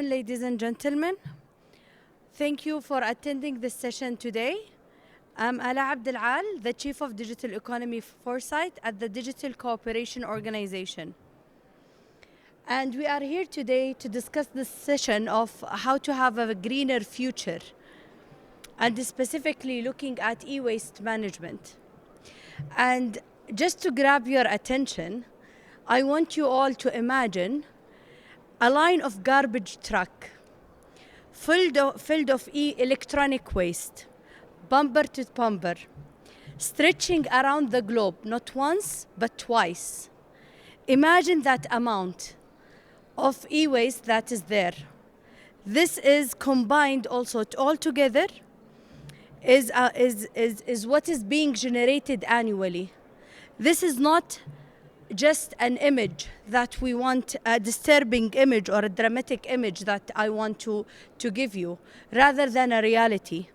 afternoon, ladies and gentlemen. Thank you for attending this session today. I'm Ala Abdel Al, the Chief of Digital Economy Foresight at the Digital Cooperation Organization. And we are here today to discuss this session of how to have a greener future, and specifically looking at e-waste management. And just to grab your attention, I want you all to imagine a line of garbage truck filled of electronic waste, bumper to bumper, stretching around the globe, not once, but twice. Imagine that amount of e-waste that is there. This is combined also all together is what is being generated annually. This is not just an image that we want, a disturbing image or a dramatic image that I want to give you, rather than a reality.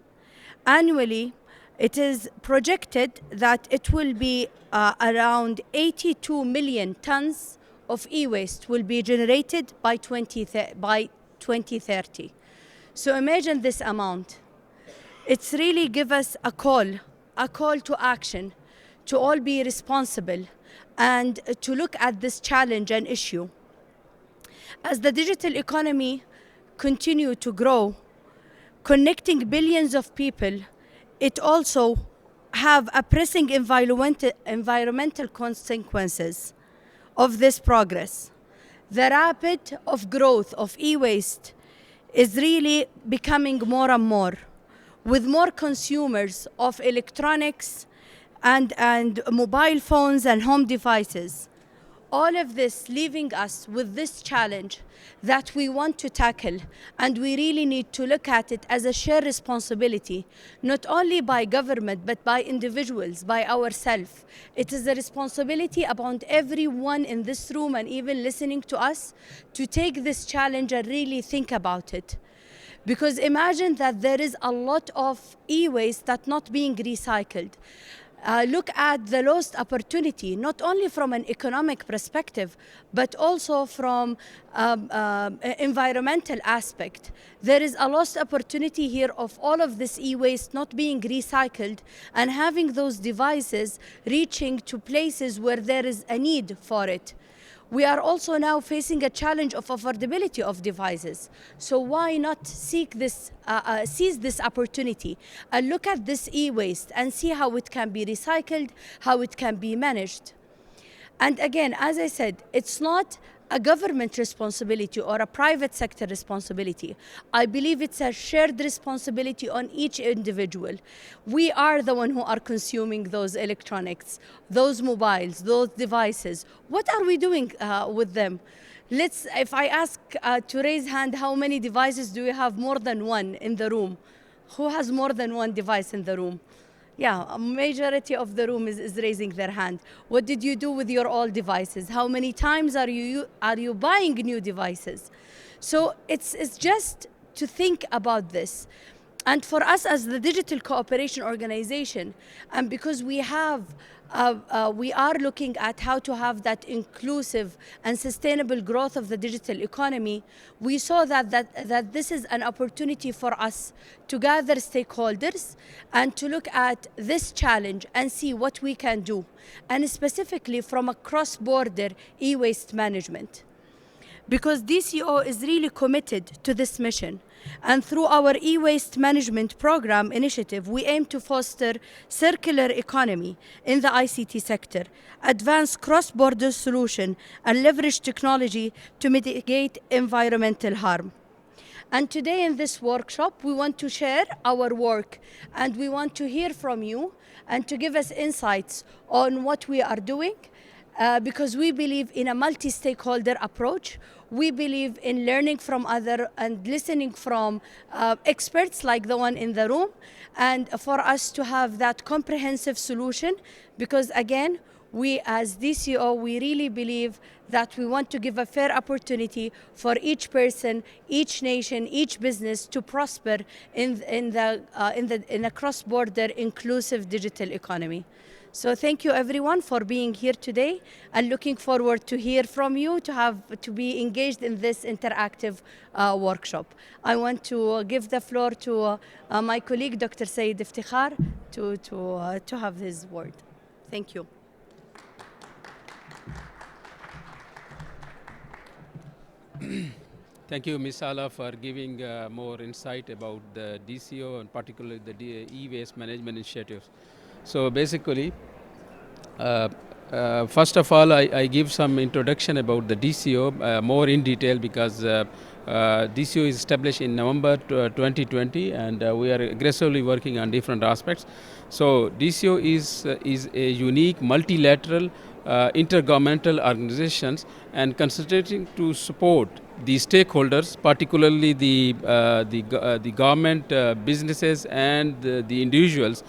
Annually, it is projected that it will be around 82 million tons of e-waste will be generated by 2030. So imagine this amount. It's really give us a call to action, to all be responsible and to look at this challenge and issue. As the digital economy continue to grow, connecting billions of people, it also have a pressing environmental consequences of this progress. The rapid of growth of e-waste is really becoming more and more, with more consumers of electronics and mobile phones and home devices. All of this leaving us with this challenge that we want to tackle, and we really need to look at it as a shared responsibility, not only by government, but by individuals, by ourselves. It is a responsibility upon everyone in this room and even listening to us to take this challenge and really think about it. Because imagine that there is a lot of e-waste that's not being recycled. Look at the lost opportunity, not only from an economic perspective, but also from environmental aspect. There is a lost opportunity here of all of this e-waste not being recycled and having those devices reaching to places where there is a need for it. We are also now facing a challenge of affordability of devices. So why not seize this opportunity and look at this e-waste and see how it can be recycled, how it can be managed. And again, as I said, it's not a government responsibility or a private sector responsibility. I believe it's a shared responsibility on each individual. We are the one who are consuming those electronics, those mobiles, those devices. What are we doing with them? If I ask to raise hand, how many devices do you have more than one in the room? Who has more than one device in the room? Yeah, a majority of the room is raising their hand. What did you do with your old devices? How many times are you buying new devices? So it's just to think about this. And for us as the Digital Cooperation Organization, and because we are looking at how to have that inclusive and sustainable growth of the digital economy, we saw that this is an opportunity for us to gather stakeholders and to look at this challenge and see what we can do, and specifically from a cross-border e-waste management. Because DCO is really committed to this mission. And through our e-waste management program initiative, we aim to foster circular economy in the ICT sector, advance cross-border solution, and leverage technology to mitigate environmental harm. And today in this workshop, we want to share our work, and we want to hear from you and to give us insights on what we are doing, because we believe in a multi-stakeholder approach. We believe in learning from others and listening from experts like the one in the room, and for us to have that comprehensive solution, because again, we as DCO, we really believe that we want to give a fair opportunity for each person, each nation, each business to prosper in a cross-border inclusive digital economy. So thank you everyone for being here today, and looking forward to hear from you, to be engaged in this interactive workshop. I want to give the floor to my colleague Dr. Saeed Iftikhar to have his word. Thank you. Thank you, Ms. Ala, for giving more insight about the DCO and particularly the e-waste management initiatives. So basically, first of all, I give some introduction about the DCO more in detail because DCO is established in November 2020, and we are aggressively working on different aspects. So DCO is a unique multilateral intergovernmental organizations and concentrating to support the stakeholders, particularly the government, businesses, and the individuals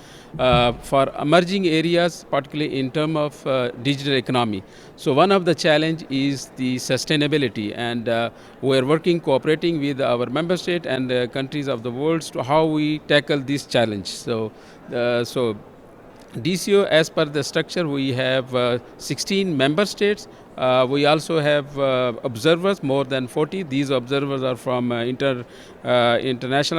for emerging areas, particularly in terms of digital economy. So one of the challenge is the sustainability, and we are working, cooperating with our member state and countries of the world to how we tackle this challenge. So DCO, as per the structure, we have 16 member states. We also have observers, more than 40. These observers are from international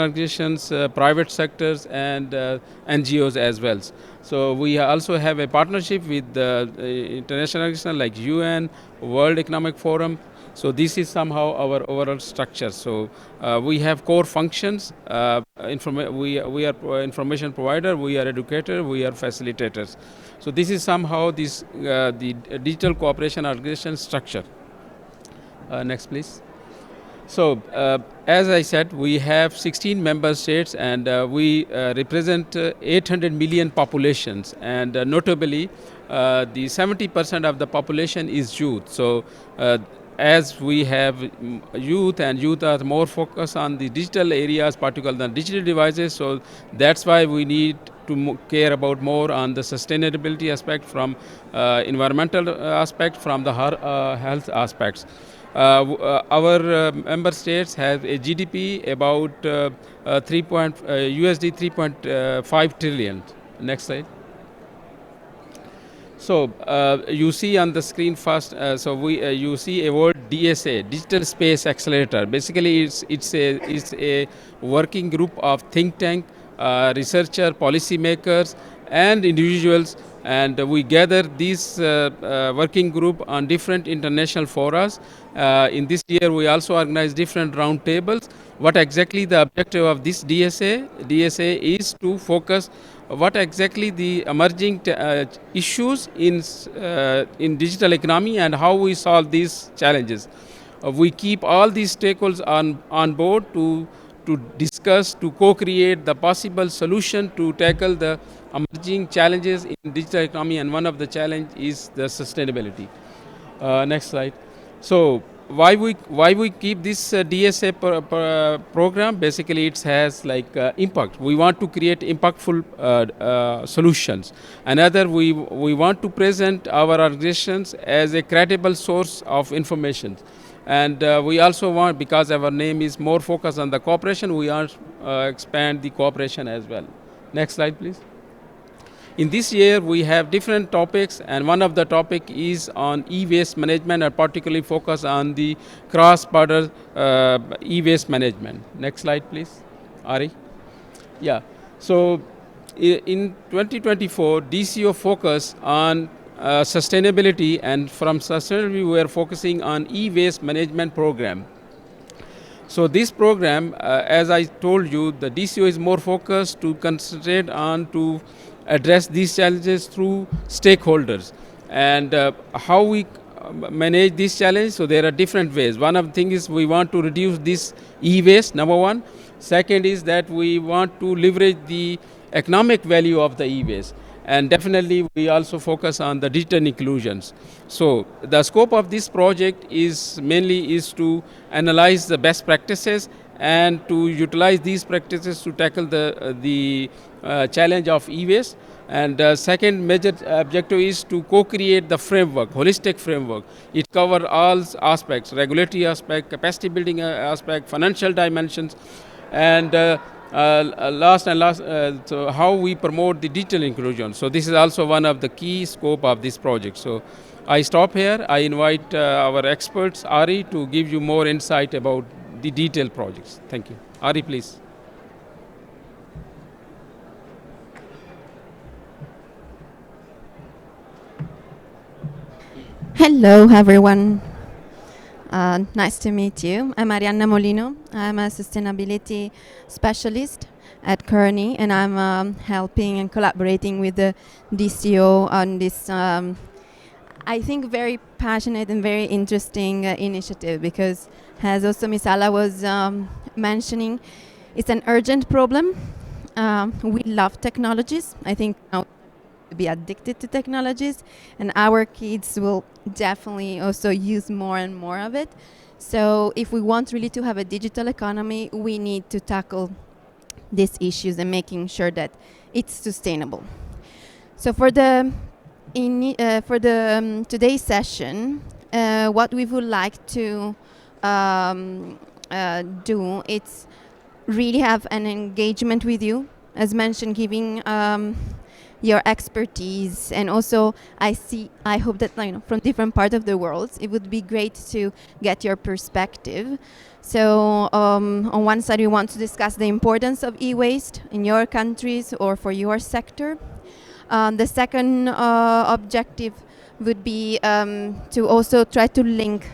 organizations, private sectors, and NGOs as well. So we also have a partnership with international organizations like UN, World Economic Forum. So this is somehow our overall structure. So we have core functions. We are information provider, we are educator, we are facilitators. So this is somehow the digital cooperation organization structure. Next, please. So, as I said, we have 16 member states, and we represent 800 million populations, and notably, the 70% of the population is youth. So, as we have youth, and youth are more focused on the digital areas, particularly the digital devices, so that's why we need to care about more on the sustainability aspect, from environmental aspect, from the health aspects. Our member states have a GDP about USD 3.5 trillion. Next slide. So you see on the screen first. You see a word DSA, Digital Space Accelerator. Basically, it's a working group of think tank, researcher, policymakers, and individuals, and we gather this working group on different international forums. In this year, we also organize different round tables. What exactly the objective of this DSA? DSA is to focus what exactly the emerging issues in digital economy and how we solve these challenges. We keep all these stakeholders on board to discuss, to co-create the possible solution to tackle the emerging challenges in digital economy, and one of the challenge is the sustainability. Next slide. So why we keep this DSA program? Basically, it has like impact. We want to create impactful solutions. Another, we want to present our organizations as a credible source of information. And we also want, because our name is more focused on the cooperation, we want expand the cooperation as well. Next slide, please. In this year, we have different topics, and one of the topic is on e-waste management, and particularly focus on the cross-border e-waste management. Next slide, please, Ari. Yeah. So in 2024, DCO focus on sustainability, and from sustainability, we are focusing on e-waste management program. So this program, as I told you, the DCO is more focused to concentrate on to address these challenges through stakeholders, and how we manage this challenge. So there are different ways. One of the things is we want to reduce this e-waste, number one. Second is that we want to leverage the economic value of the e-waste. And definitely we also focus on the digital inclusions. So the scope of this project is mainly to analyze the best practices and to utilize these practices to tackle the challenge of e-waste. And second major objective is to co-create the framework, holistic framework. It covers all aspects: regulatory aspect, capacity building aspect, financial dimensions, and So how we promote the digital inclusion. So this is also one of the key scope of this project. So I stop here. I invite our experts, Ari, to give you more insight about the detailed projects. Thank you. Ari, please. Hello, everyone. Nice to meet you. I'm Arianna Molino. I'm a sustainability specialist at Kearney, and I'm helping and collaborating with the DCO on this, I think, very passionate and very interesting initiative because, as also Misala was mentioning, it's an urgent problem. We love technologies. I think now be addicted to technologies, and our kids will definitely also use more and more of it. So if we want really to have a digital economy, we need to tackle these issues and making sure that it's sustainable. So for the today's session, what we would like to do, it's really have an engagement with you, as mentioned, giving your expertise, and also I hope that from different parts of the world, it would be great to get your perspective. So on one side, we want to discuss the importance of e-waste in your countries or for your sector. The second objective would be to also try to link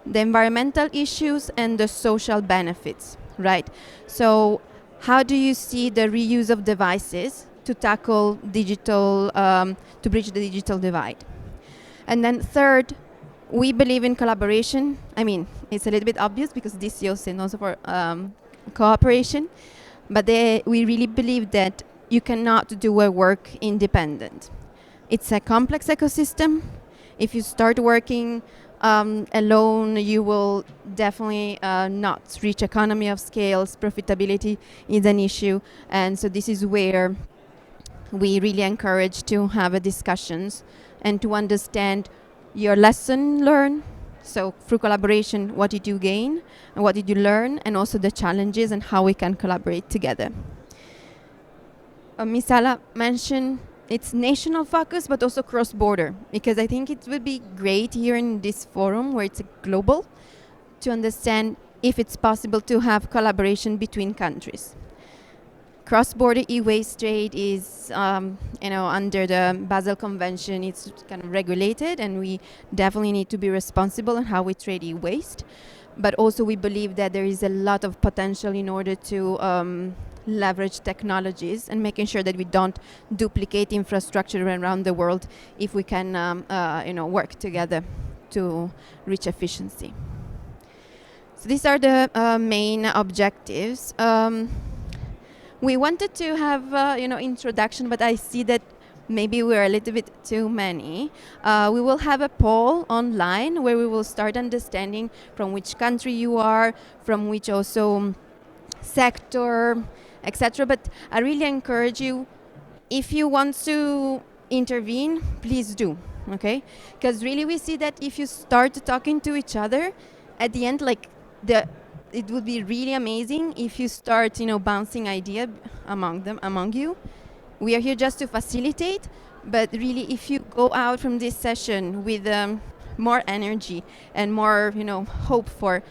the environmental issues and the social benefits, right? So how do you see the reuse of devices to tackle digital, to bridge the digital divide? And then third, we believe in collaboration. I mean, it's a little bit obvious because DCO stands also for cooperation, but we really believe that you cannot do a work independent. It's a complex ecosystem. If you start working alone, you will definitely not reach economy of scales. Profitability is an issue, and so this is where we really encourage to have discussions and to understand your lesson learned. So through collaboration, what did you gain and what did you learn, and also the challenges and how we can collaborate together. Misala mentioned it's national focus, but also cross-border, because I think it would be great here in this forum where it's global to understand if it's possible to have collaboration between countries. Cross-border e-waste trade is, under the Basel Convention, it's kind of regulated, and we definitely need to be responsible in how we trade e-waste. But also we believe that there is a lot of potential in order to leverage technologies and making sure that we don't duplicate infrastructure around the world if we can, work together to reach efficiency. So these are the main objectives. We wanted to have, introduction, but I see that maybe we're a little bit too many. We will have a poll online where we will start understanding from which country you are, from which also sector, etc. But I really encourage you, if you want to intervene, please do, okay? Because really we see that if you start talking to each other, at the end, it would be really amazing if you start, bouncing idea among you. We are here just to facilitate, but really if you go out from this session with more energy and more, hope for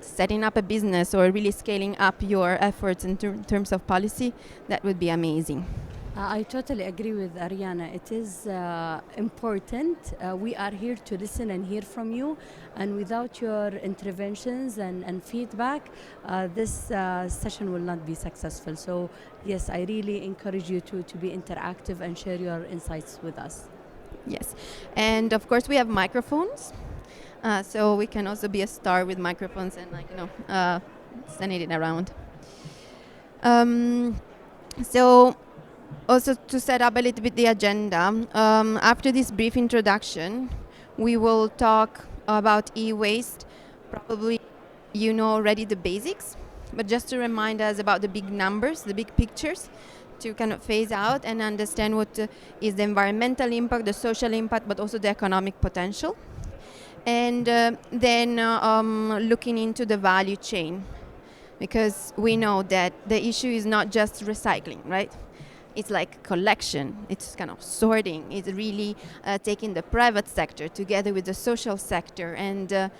setting up a business or really scaling up your efforts in terms of policy, that would be amazing. I totally agree with Ariana. It is important. We are here to listen and hear from you. And without your interventions and feedback, this session will not be successful. So yes, I really encourage you to be interactive and share your insights with us. Yes. And of course, we have microphones. So we can also be a star with microphones and, sending it around. So also to set up a little bit the agenda, after this brief introduction, we will talk about e-waste. Probably you know already the basics, but just to remind us about the big numbers, the big pictures, to kind of phase out and understand what is the environmental impact, the social impact, but also the economic potential. And then looking into the value chain. because we know that the issue is not just recycling, right? It's like collection, it's kind of sorting, it's really taking the private sector together with the social sector and the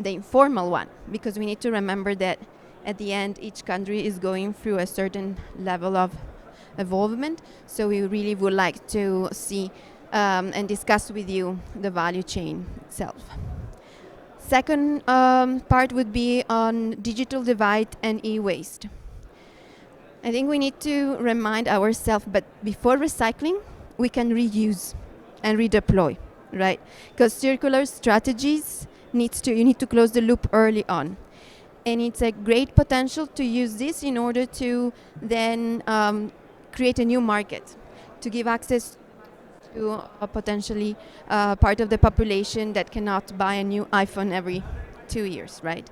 informal one, because we need to remember that at the end each country is going through a certain level of evolvement. So we really would like to see and discuss with you the value chain itself. Second part would be on digital divide and e-waste. I think we need to remind ourselves, but before recycling, we can reuse and redeploy, right? Because circular strategies you need to close the loop early on. And it's a great potential to use this in order to then create a new market, to give access to a potentially part of the population that cannot buy a new iPhone every 2 years, right?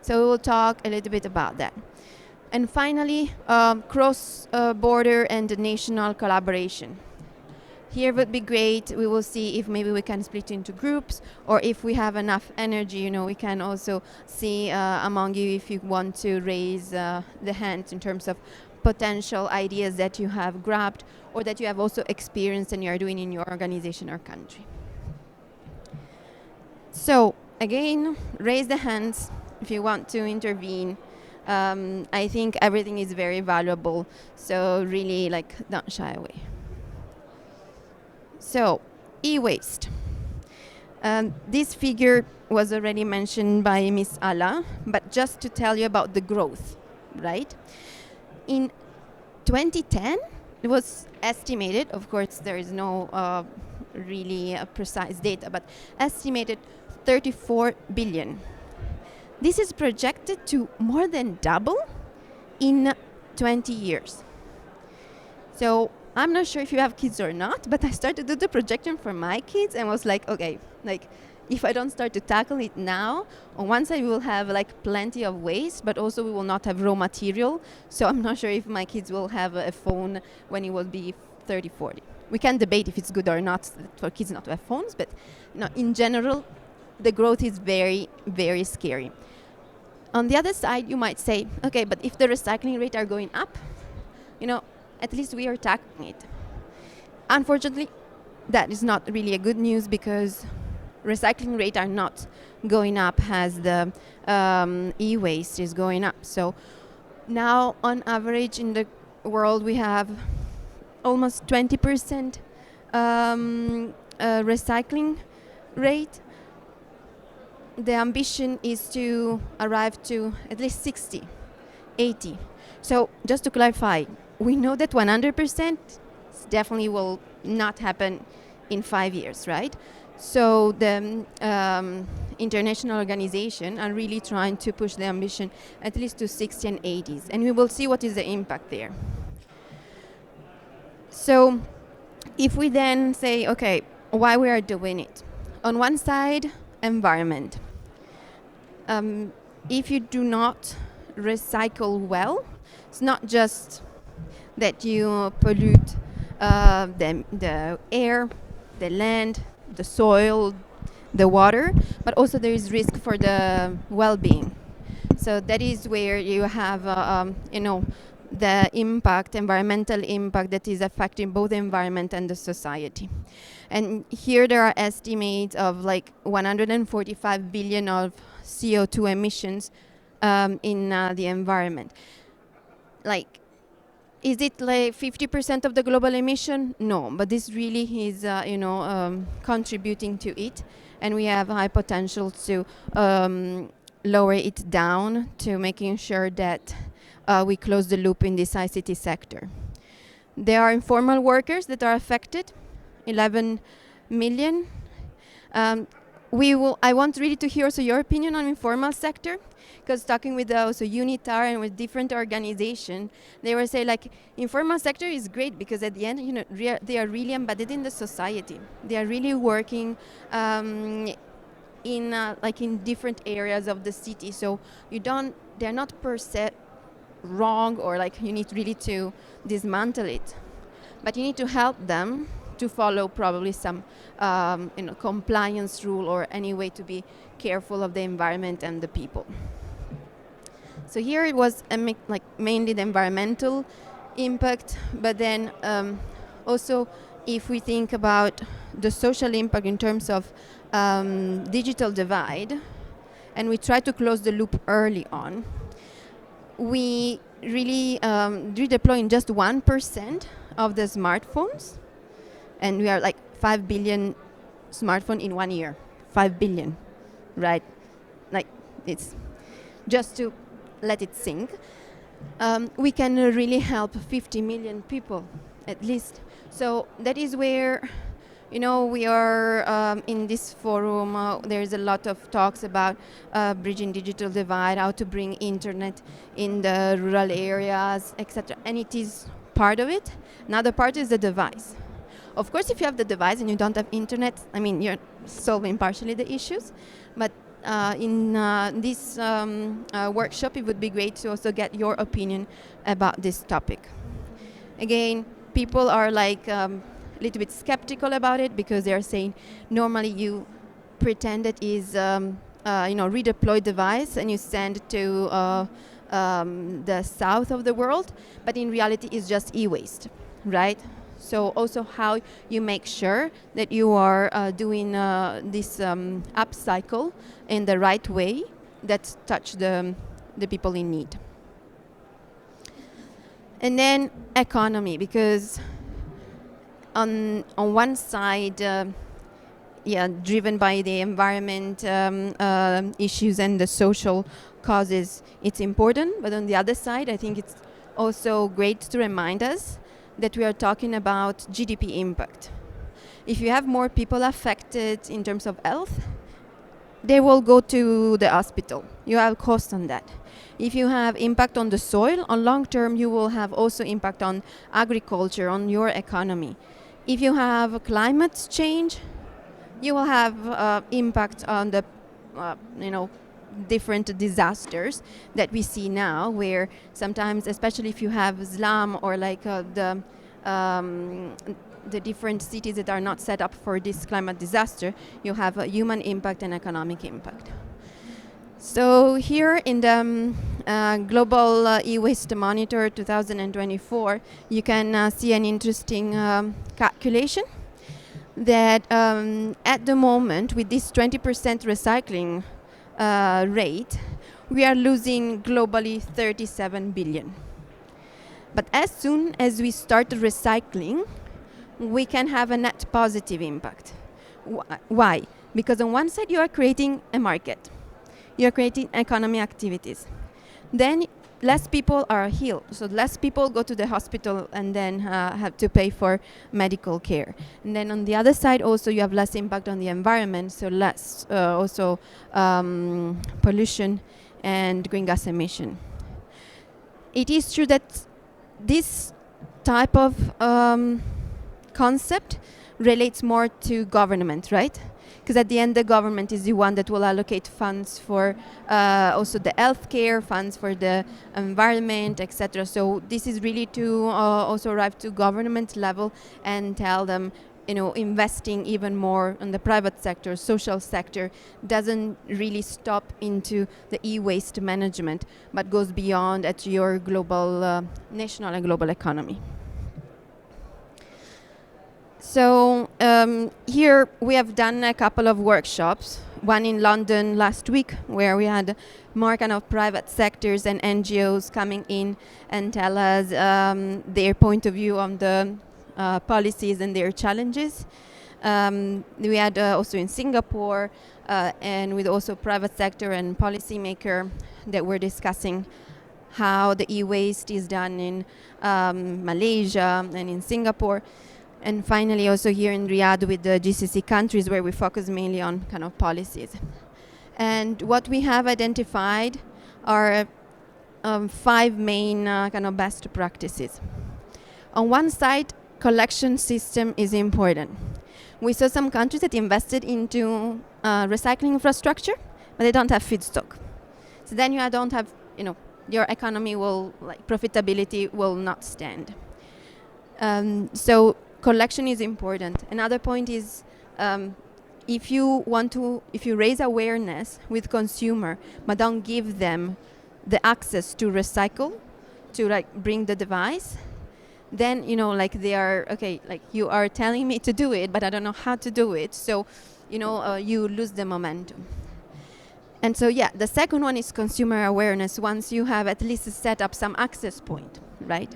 So we'll talk a little bit about that. And finally, cross-border and national collaboration. Here would be great. We will see if maybe we can split into groups, or if we have enough energy, we can also see among you if you want to raise the hand in terms of potential ideas that you have grabbed or that you have also experienced and you are doing in your organization or country. So again, raise the hands if you want to intervene. I think everything is very valuable, so really don't shy away. So, e-waste. This figure was already mentioned by Ms. Ala, but just to tell you about the growth, right? In 2010, it was estimated, of course there is no really precise data, but estimated 34 billion. This is projected to more than double in 20 years. So I'm not sure if you have kids or not, but I started to do the projection for my kids and was like, okay, if I don't start to tackle it now, on one side we will have plenty of waste, but also we will not have raw material. So I'm not sure if my kids will have a phone when it will be 30, 40. We can debate if it's good or not for kids not to have phones, but in general, the growth is very, very scary. On the other side, you might say, okay, but if the recycling rate are going up, at least we are tackling it. Unfortunately, that is not really a good news, because recycling rate are not going up as the e-waste is going up. So now, on average in the world, we have almost 20% recycling rate. The ambition is to arrive to at least 60, 80. So just to clarify, we know that 100% definitely will not happen in 5 years, right? So the international organization are really trying to push the ambition at least to 60 and 80s, and we will see what is the impact there. So if we then say, okay, why we are doing it? On one side, environment. If you do not recycle well, it's not just that you pollute the air, the land, the soil, the water, but also there is risk for the well-being. So that is where you have, the impact, environmental impact that is affecting both the environment and the society. And here there are estimates of 145 billion of CO2 emissions in the environment. Is it 50% of the global emission? No, but this really is, contributing to it, and we have high potential to lower it down to making sure that we close the loop in this ICT sector. There are informal workers that are affected, 11 million. I want really to hear also your opinion on informal sector, because talking with also UNITAR and with different organizations, they were saying informal sector is great because at the end, they are really embedded in the society. They are really working in different areas of the city. So they're not per se wrong, or you need really to dismantle it, but you need to help them to follow probably some compliance rule or any way to be careful of the environment and the people. So here it was like mainly the environmental impact, but then also if we think about the social impact in terms of digital divide, and we try to close the loop early on, we really redeploy in just 1% of the smartphones, and we are like 5 billion smartphone in 1 year. 5 billion, right? Like, it's just to let it sink. We can really help 50 million people at least. So that is where, we are in this forum. There's a lot of talks about bridging digital divide, how to bring internet in the rural areas, etc. And it is part of it. Another part is the device. Of course, if you have the device and you don't have internet, you're solving partially the issues. But in this workshop, it would be great to also get your opinion about this topic. Again, people are like a little bit skeptical about it because they are saying normally you pretend it is redeployed device and you send to the south of the world, but in reality it's just e-waste, right? So also how you make sure that you are doing this upcycle in the right way that touch the people in need. And then economy, because on one side, driven by the environment issues and the social causes, it's important. But on the other side, I think it's also great to remind us that we are talking about GDP impact. If you have more people affected in terms of health, they will go to the hospital. You have cost on that. If you have impact on the soil, on long term, you will have also impact on agriculture, on your economy. If you have climate change, you will have impact on the, different disasters that we see now, where sometimes, especially if you have slum or like the different cities that are not set up for this climate disaster, you have a human impact and economic impact. So here in the Global E-Waste Monitor 2024, you can see an interesting calculation that at the moment, with this 20% recycling rate, we are losing globally 37 billion. But as soon as we start recycling, we can have a net positive impact. Why? Because on one side you are creating a market, you are creating economic activities. Then less people are healed, so less people go to the hospital and then have to pay for medical care. And then on the other side also you have less impact on the environment, so less also pollution and green gas emission. It is true that this type of concept relates more to government, right? Because at the end, the government is the one that will allocate funds for also the healthcare, funds for the environment, etc. So this is really to also arrive to government level and tell them, investing even more in the private sector, social sector, doesn't really stop into the e-waste management, but goes beyond at your global, national and global economy. So here we have done a couple of workshops, one in London last week, where we had more kind of private sectors and NGOs coming in and tell us their point of view on the policies and their challenges. We had also in Singapore and with also private sector and policymaker that were discussing how the e-waste is done in Malaysia and in Singapore. And finally, also here in Riyadh with the GCC countries, where we focus mainly on kind of policies. And what we have identified are 5 main kind of best practices. On one side, collection system is important. We saw some countries that invested into recycling infrastructure, but they don't have feedstock. So then you don't have, your economy will, profitability will not stand. So collection is important. Another point is if you raise awareness with consumer, but don't give them the access to recycle, to like bring the device, then like they are okay, like you are telling me to do it, but I don't know how to do it, so you lose the momentum. And so yeah, the second one is consumer awareness. Once you have at least set up some access point, right?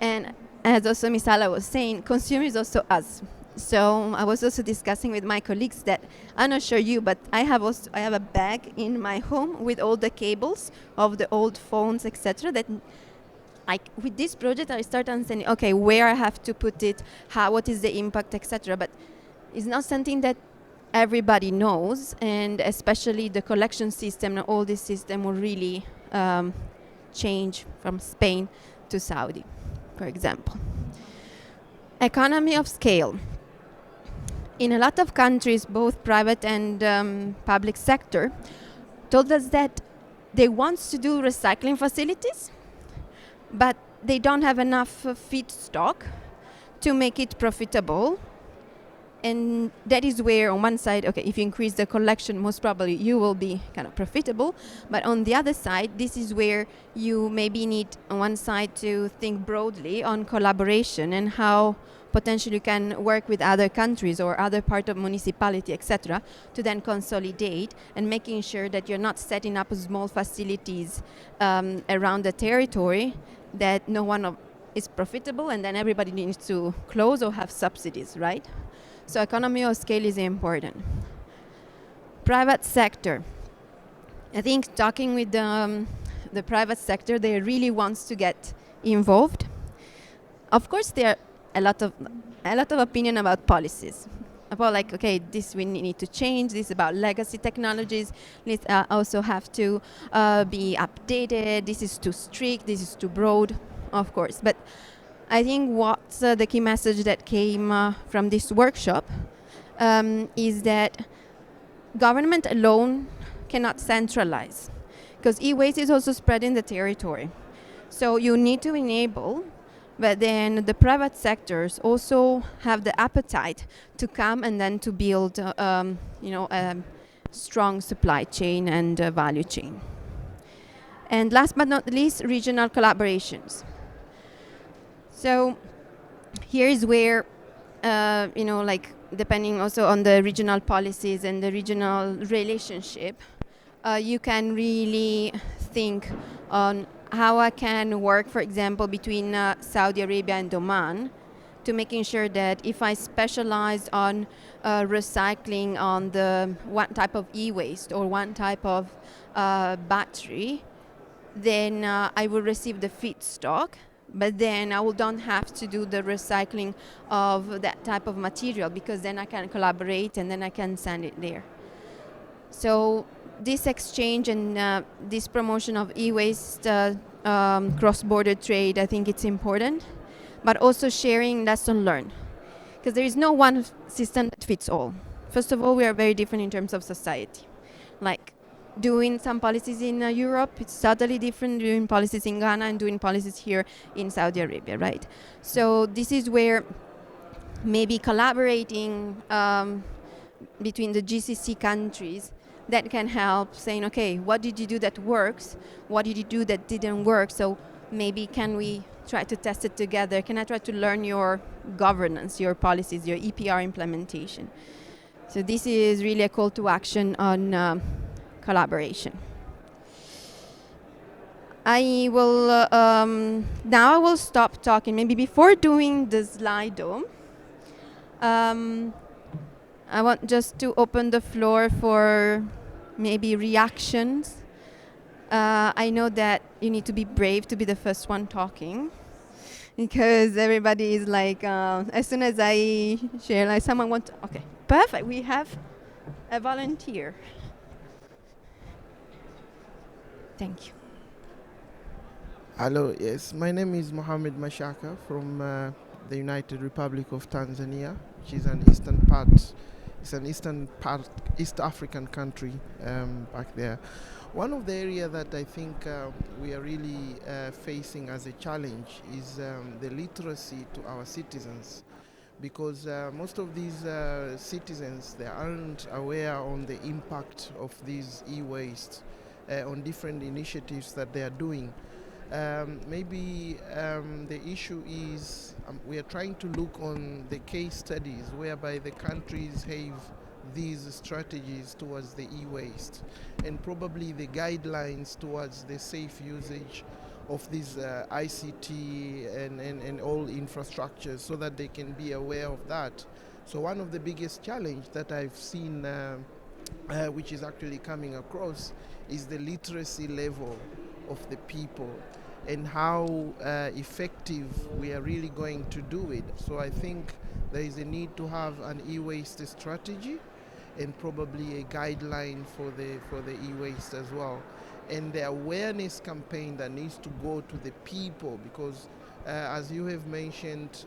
And as also Misala was saying, consumer is also us. So I was also discussing with my colleagues that I'm not sure you, but I have a bag in my home with all the cables of the old phones, etc. That like with this project I start understanding, okay, where I have to put it, what is the impact, etc. But it's not something that everybody knows, and especially the collection system and all this system will really change from Spain to Saudi, for example. Economy of scale. In a lot of countries, both private and public sector told us that they want to do recycling facilities, but they don't have enough feedstock to make it profitable. And that is where, on one side, okay, if you increase the collection, most probably you will be kind of profitable. But on the other side, this is where you maybe need, on one side, to think broadly on collaboration and how potentially you can work with other countries or other part of municipality, etc., to then consolidate and making sure that you're not setting up small facilities around the territory that no one is profitable and then everybody needs to close or have subsidies, right? So economy of scale is important. Private sector. I think talking with the private sector, they really wants to get involved. Of course, there are a lot of opinion about policies. About like, okay, this we need to change. This is about legacy technologies. This also have to be updated. This is too strict. This is too broad, of course. But I think what's the key message that came from this workshop is that government alone cannot centralize, because e-waste is also spread in the territory. So you need to enable, but then the private sectors also have the appetite to come and then to build a strong supply chain and value chain. And last but not least, regional collaborations. So here is where, like depending also on the regional policies and the regional relationship, you can really think on how I can work, for example, between Saudi Arabia and Oman, to making sure that if I specialize on recycling on the one type of e-waste or one type of battery, then I will receive the feedstock, but then I don't have to do the recycling of that type of material, because then I can collaborate and then I can send it there. So this exchange and this promotion of e-waste cross-border trade, I think it's important, but also sharing lesson learned, because there is no one system that fits all. First of all, we are very different in terms of society. Like doing some policies in Europe, it's totally different doing policies in Ghana and doing policies here in Saudi Arabia, right? So this is where maybe collaborating between the GCC countries that can help, saying, okay, what did you do that works? What did you do that didn't work? So maybe can we try to test it together? Can I try to learn your governance, your policies, your EPR implementation? So this is really a call to action on collaboration. I will now I will stop talking. Maybe before doing the Slido, I want just to open the floor for maybe reactions. I know that you need to be brave to be the first one talking, because everybody is like, as soon as I share, like someone wants. Okay, perfect. We have a volunteer. Thank you. Hello, yes, my name is Mohammed Mashaka from the United Republic of Tanzania, which is an East African country back there. One of the areas that I think we are really facing as a challenge is the literacy to our citizens, because most of these citizens, they aren't aware on the impact of these e-waste on different initiatives that they are doing. Maybe the issue is we are trying to look on the case studies whereby the countries have these strategies towards the e-waste, and probably the guidelines towards the safe usage of these ICT and all infrastructures, so that they can be aware of that. So one of the biggest challenge that I've seen which is actually coming across is the literacy level of the people and how effective we are really going to do it. So I think there is a need to have an e-waste strategy and probably a guideline for the e-waste as well, and the awareness campaign that needs to go to the people, because as you have mentioned,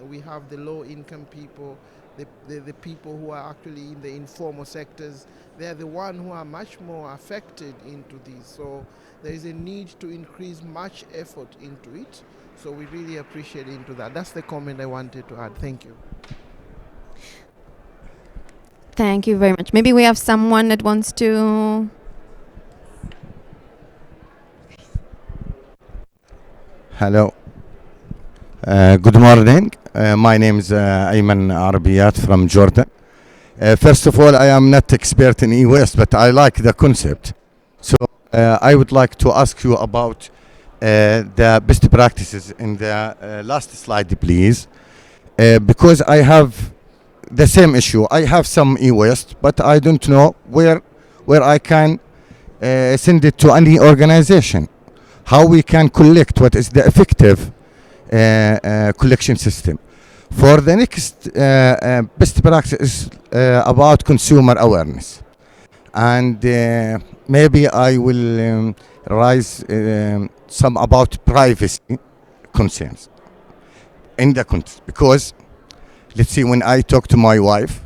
we have the low income people, the people who are actually in the informal sectors. They are the ones who are much more affected into this. So there is a need to increase much effort into it. So we really appreciate into that. That's the comment I wanted to add. Thank you. Thank you very much. Maybe we have someone that wants to. Hello. Good morning. My name is Ayman Arabiyat from Jordan. First of all, I am not expert in e-waste, but I like the concept. So I would like to ask you about the best practices in the last slide, please. Because I have the same issue. I have some e-waste, but I don't know where I can send it to any organization. How we can collect, what is the effective collection system. For the next best practice about consumer awareness. And maybe I will raise some about privacy concerns in the context. Because let's see, when I talk to my wife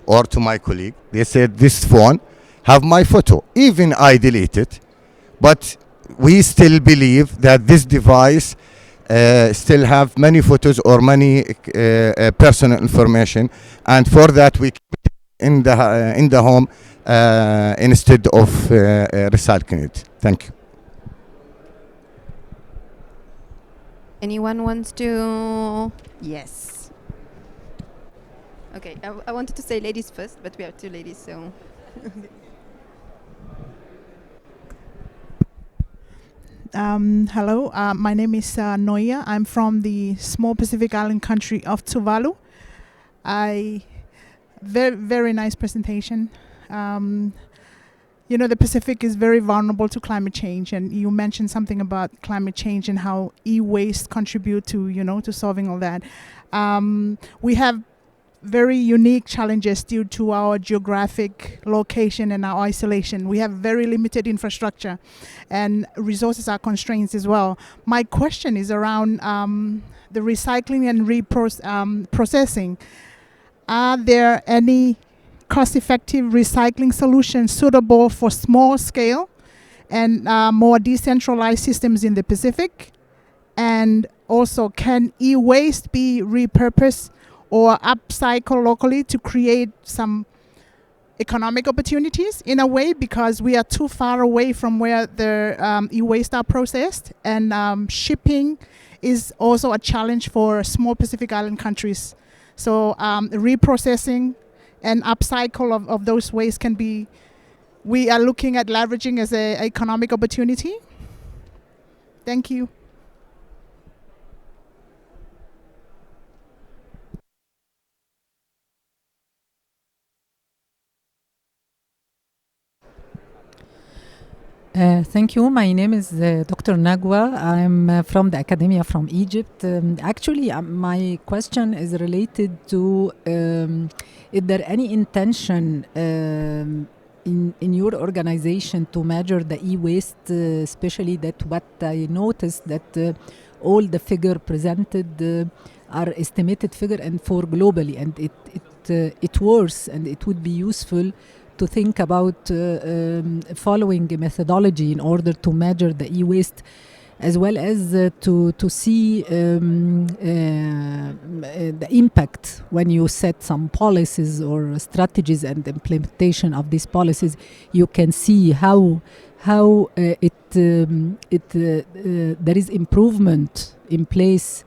or to my colleague, they said this phone have my photo. Even I delete it, but we still believe that this device still have many photos or many personal information, and for that we keep it in the home instead of recycling it. Thank you. Anyone wants to? Yes. Okay, I wanted to say ladies first, but we have two ladies, so. Hello, my name is Noya. I'm from the small Pacific Island country of Tuvalu. Very nice presentation. You know, the Pacific is very vulnerable to climate change, and you mentioned something about climate change and how e-waste contribute to, to solving all that. We have very unique challenges due to our geographic location and our isolation. We have very limited infrastructure, and resources are constraints as well. My question is around the recycling and processing. Are there any cost-effective recycling solutions suitable for small scale and more decentralized systems in the Pacific? And also, can e-waste be repurposed or upcycle locally to create some economic opportunities in a way, because we are too far away from where the e-waste are processed, and shipping is also a challenge for small Pacific Island countries. So reprocessing and upcycle of those waste can be, we are looking at leveraging as an economic opportunity. Thank you. Thank you. My name is Dr. Nagwa. I'm from the academia from Egypt. Actually, my question is related to is there any intention in your organization to measure the e-waste, especially that what I noticed that all the figure presented are estimated figure and for globally, and it works, and it would be useful to think about following a methodology in order to measure the e-waste as well as to see the impact when you set some policies or strategies and implementation of these policies. You can see how there is improvement in place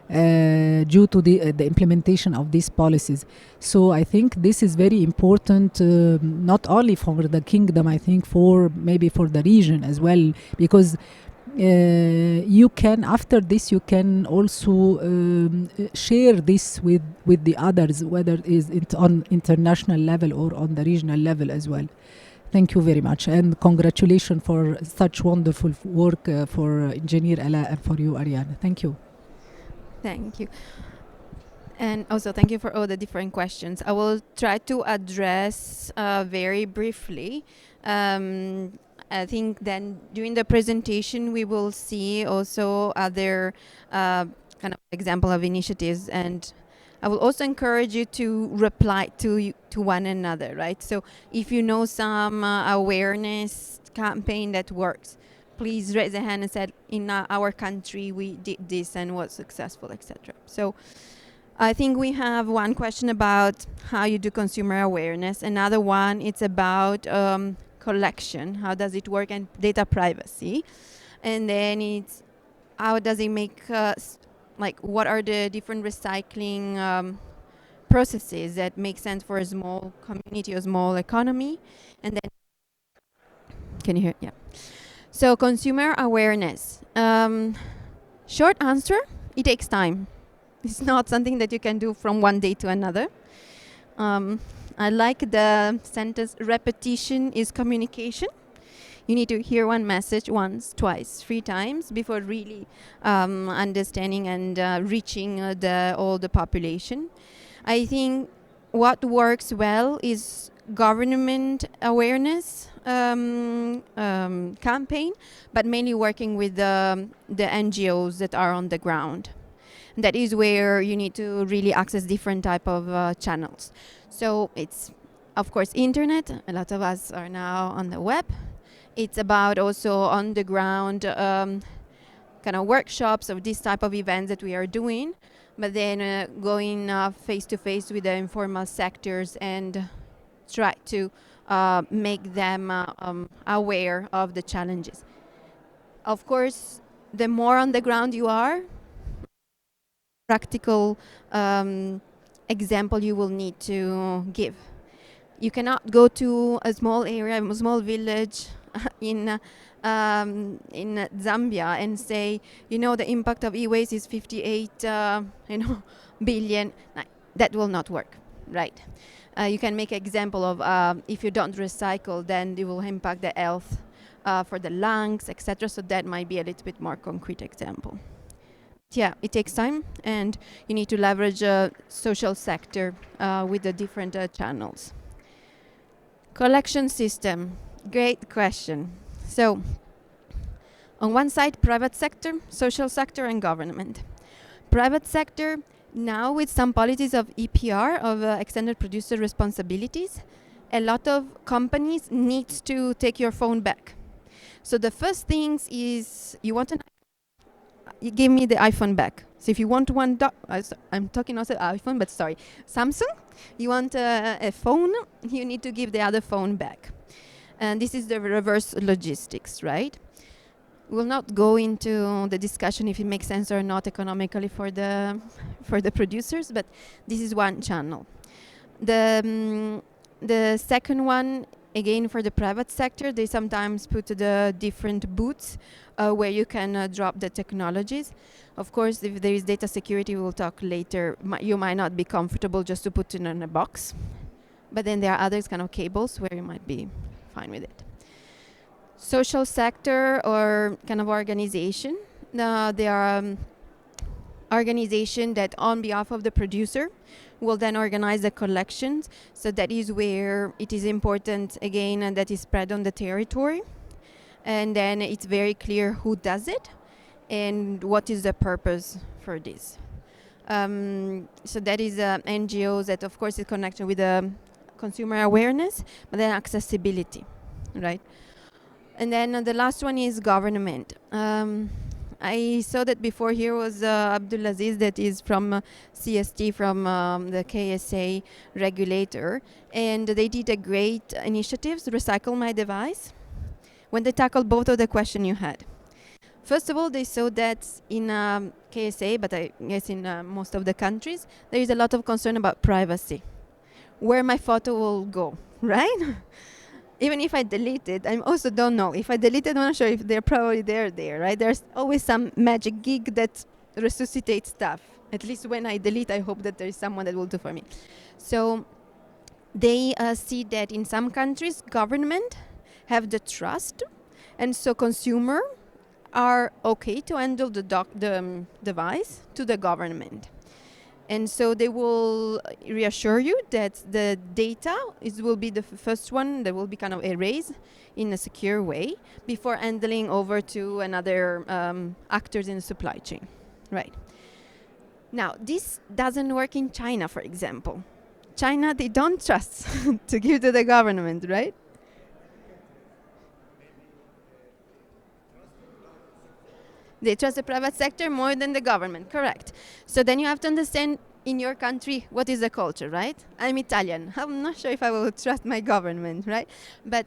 due to the implementation of these policies. So I think this is very important, not only for the kingdom, I think maybe for the region as well, because you can, after this, you can also share this with the others, whether it is on international level or on the regional level as well. Thank you very much, and congratulations for such wonderful work for Engineer Ala and for you, Ariane. Thank you. Thank you. And also thank you for all the different questions. I will try to address very briefly. I think then during the presentation we will see also other kind of example of initiatives, and I will also encourage you to reply to one another, right? So if you know some awareness campaign that works, please raise a hand and say, in our country we did this and was successful, etc. So I think we have one question about how you do consumer awareness. Another one, it's about collection, how does it work, and data privacy. And then it's how does it make like what are the different recycling processes that make sense for a small community or small economy. And then can you hear? Yeah. So consumer awareness. Short answer, it takes time. It's not something that you can do from one day to another. I like the sentence, repetition is communication. You need to hear one message once, twice, 3 times before really understanding and reaching all the population. I think what works well is government awareness campaign, but mainly working with the NGOs that are on the ground. That is where you need to really access different type of channels. So it's, of course, internet. A lot of us are now on the web. It's about also on the ground kind of workshops of this type of events that we are doing, but then going face to face with the informal sectors and try to make them aware of the challenges. Of course, the more on the ground you are, practical example you will need to give. You cannot go to a small area, a small village in Zambia and say, the impact of e-waste is 58 billion. That will not work, right? You can make an example of if you don't recycle, then it will impact the health for the lungs, etc. So that might be a little bit more concrete example. Yeah, it takes time, and you need to leverage social sector with the different channels. Collection system, great question. So, on one side, private sector, social sector, and government. Private sector, now with some policies of EPR, of extended producer responsibilities, a lot of companies need to take your phone back. So the first thing is, you give me the iPhone back. So if you want one, I'm talking also iPhone, but sorry, Samsung, you want a phone, you need to give the other phone back. And this is the reverse logistics, right? We'll not go into the discussion if it makes sense or not economically for the producers, but this is one channel. The second one, again, for the private sector, they sometimes put the different booths where you can drop the technologies. Of course, if there is data security, we'll talk later. You might not be comfortable just to put it in a box, but then there are other kind of cables where you might be fine with it. Social sector or kind of organization. There are organization that on behalf of the producer will then organize the collections. So that is where it is important, again, and that is spread on the territory. And then it's very clear who does it and what is the purpose for this. So that is NGOs that, of course, is connected with consumer awareness, but then accessibility, right? And then the last one is government. I saw that before here was Abdulaziz, that is from CST, from the KSA regulator, and they did a great initiatives, Recycle My Device, when they tackled both of the question you had. First of all, they saw that in KSA, but I guess in most of the countries, there is a lot of concern about privacy, where my photo will go, right? Even if I delete it, I also don't know. If I delete it, I'm not sure if they're probably there, right? There's always some magic gig that resuscitates stuff. At least when I delete, I hope that there is someone that will do for me. So they see that in some countries, government have the trust, and so consumer are okay to handle the device to the government. And so they will reassure you that the data will be the first one that will be kind of erased in a secure way before handling over to another actors in the supply chain, right? Now, this doesn't work in China, for example. China, they don't trust to give to the government, right? They trust the private sector more than the government, correct. So then you have to understand in your country what is the culture, right? I'm Italian. I'm not sure if I will trust my government, right? But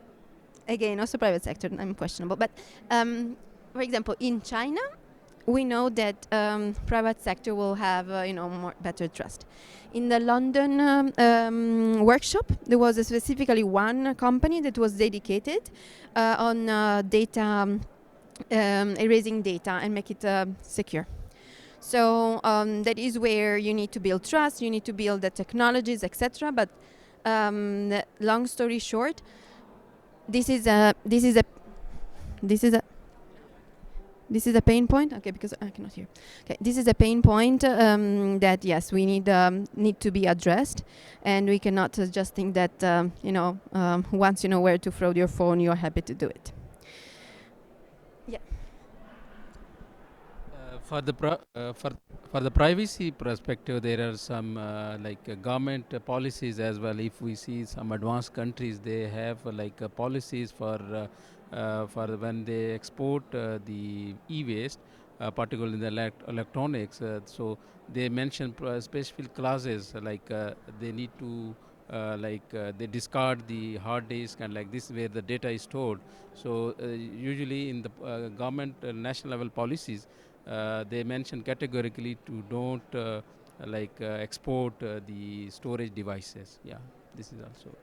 again, also private sector, I'm questionable. But for example, in China, we know that private sector will have more better trust. In the London workshop, there was specifically one company that was dedicated on data. Erasing data and make it secure. So that is where you need to build trust, you need to build the technologies, etc. But long story short, this is a pain point. Okay, because I cannot hear. Okay, this is a pain point that yes, we need to be addressed, and we cannot just think that once you know where to throw your phone, you're happy to do it. For the privacy perspective, there are some government policies as well. If we see some advanced countries, they have policies for when they export the e-waste, particularly in the electronics. So they mention specific clauses they need to they discard the hard disk and like this where the data is stored. So usually in the government national level policies, they mention categorically to don't export the storage devices. Yeah, this is also.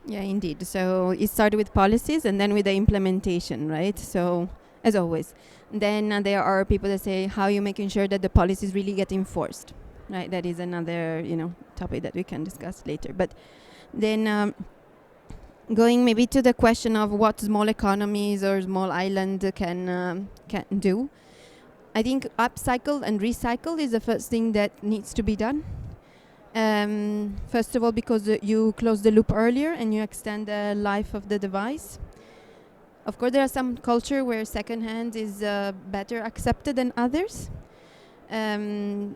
Yeah, indeed. So it started with policies and then with the implementation, right? So as always, then there are people that say how you making sure that the policies really get enforced, right? That is another topic that we can discuss later. But then going maybe to the question of what small economies or small island can do. I think upcycle and recycle is the first thing that needs to be done. First of all, because you close the loop earlier and you extend the life of the device. Of course, there are some culture where secondhand is better accepted than others. And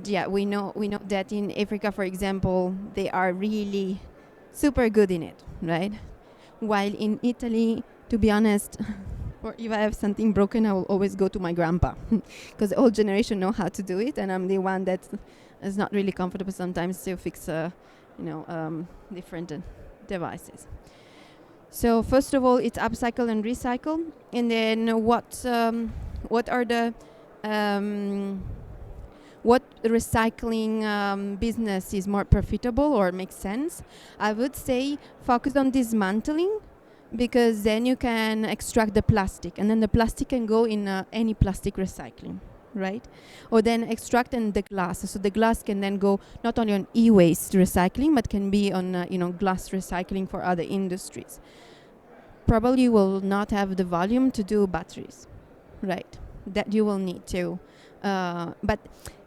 yeah, we know that in Africa, for example, they are really super good in it, right? While in Italy, to be honest, or if I have something broken, I will always go to my grandpa, because the old generation know how to do it, and I'm the one that is not really comfortable sometimes to fix, different devices. So first of all, it's upcycle and recycle, and then what are the what recycling business is more profitable or makes sense? I would say focus on dismantling, because then you can extract the plastic, and then the plastic can go in any plastic recycling, right? Or then extract and the glass, so the glass can then go not only on e-waste recycling, but can be on glass recycling for other industries. Probably you will not have the volume to do batteries, right? That you will need to. But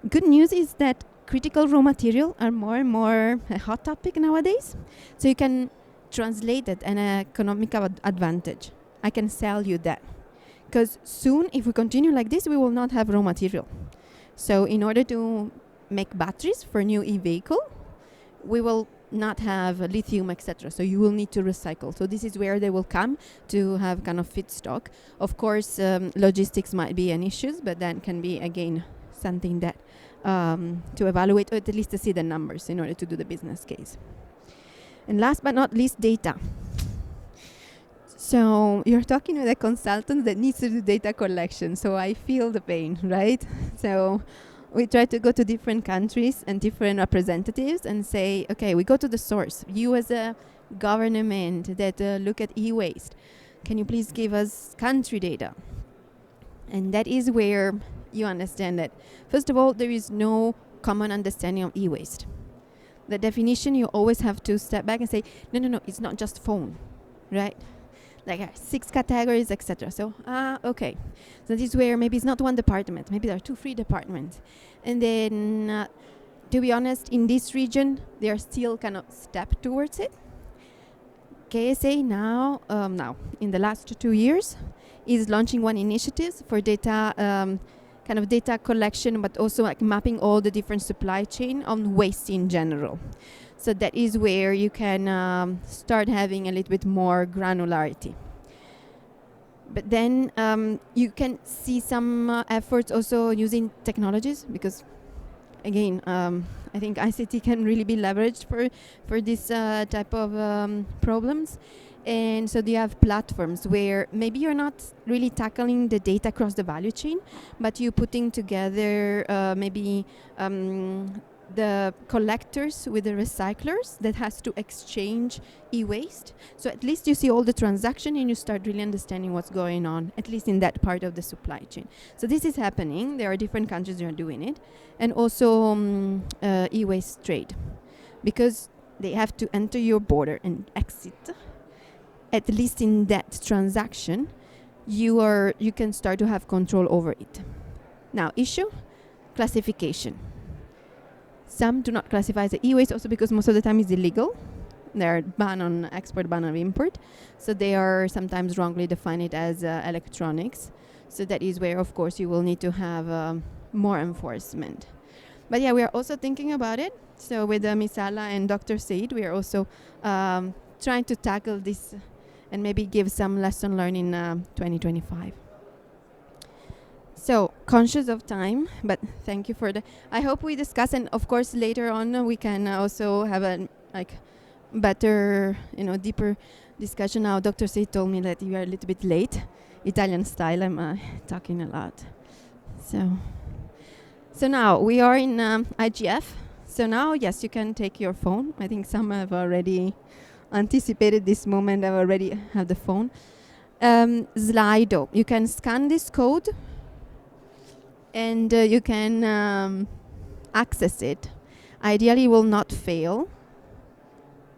good news is that critical raw material are more and more a hot topic nowadays. So you can translate it an economic advantage. I can sell you that. Because soon, if we continue like this, we will not have raw material. So in order to make batteries for new e-vehicle, we will not have lithium, etc. So you will need to recycle. So this is where they will come to have kind of feedstock. Of course, logistics might be an issue, but that can be again something that to evaluate, or at least to see the numbers in order to do the business case. And last but not least, data. So you're talking with a consultant that needs to do data collection. So I feel the pain, right? So we try to go to different countries and different representatives and say, okay, we go to the source. You as a government that look at e-waste, can you please give us country data? And that is where you understand that, first of all, there is no common understanding of e-waste. The definition, you always have to step back and say, no, it's not just phone, right? Like 6 categories, etc. So, okay. So this is where maybe it's not one department. Maybe there are 2, 3 departments. And then, to be honest, in this region, they are still kind of step towards it. KSA now, in the last 2 years, is launching one initiative for data, kind of data collection, but also like mapping all the different supply chain on waste in general. So that is where you can start having a little bit more granularity. But then you can see some efforts also using technologies, because again, I think ICT can really be leveraged for this type of problems. And so you have platforms where maybe you're not really tackling the data across the value chain, but you're putting together maybe the collectors with the recyclers that has to exchange e-waste. So at least you see all the transaction and you start really understanding what's going on, at least in that part of the supply chain. So this is happening. There are different countries that are doing it. And also e-waste trade, because they have to enter your border and exit. At least in that transaction, you can start to have control over it. Now, issue, classification. Some do not classify as e-waste also because most of the time it's illegal. They're ban on export, ban on import. So they are sometimes wrongly defined as electronics. So that is where, of course, you will need to have more enforcement. But yeah, we are also thinking about it. So with Misala and Dr. Said, we are also trying to tackle this and maybe give some lesson learned in 2025. So, conscious of time, but thank you for the... I hope we discuss, and of course later on we can also have a better, deeper discussion. Now, Dr. Said told me that you are a little bit late. Italian style, I'm talking a lot. So now, we are in IGF. So now, yes, you can take your phone. I think some have already anticipated this moment. I already have the phone. Slido. You can scan this code and you can access it. Ideally, it will not fail.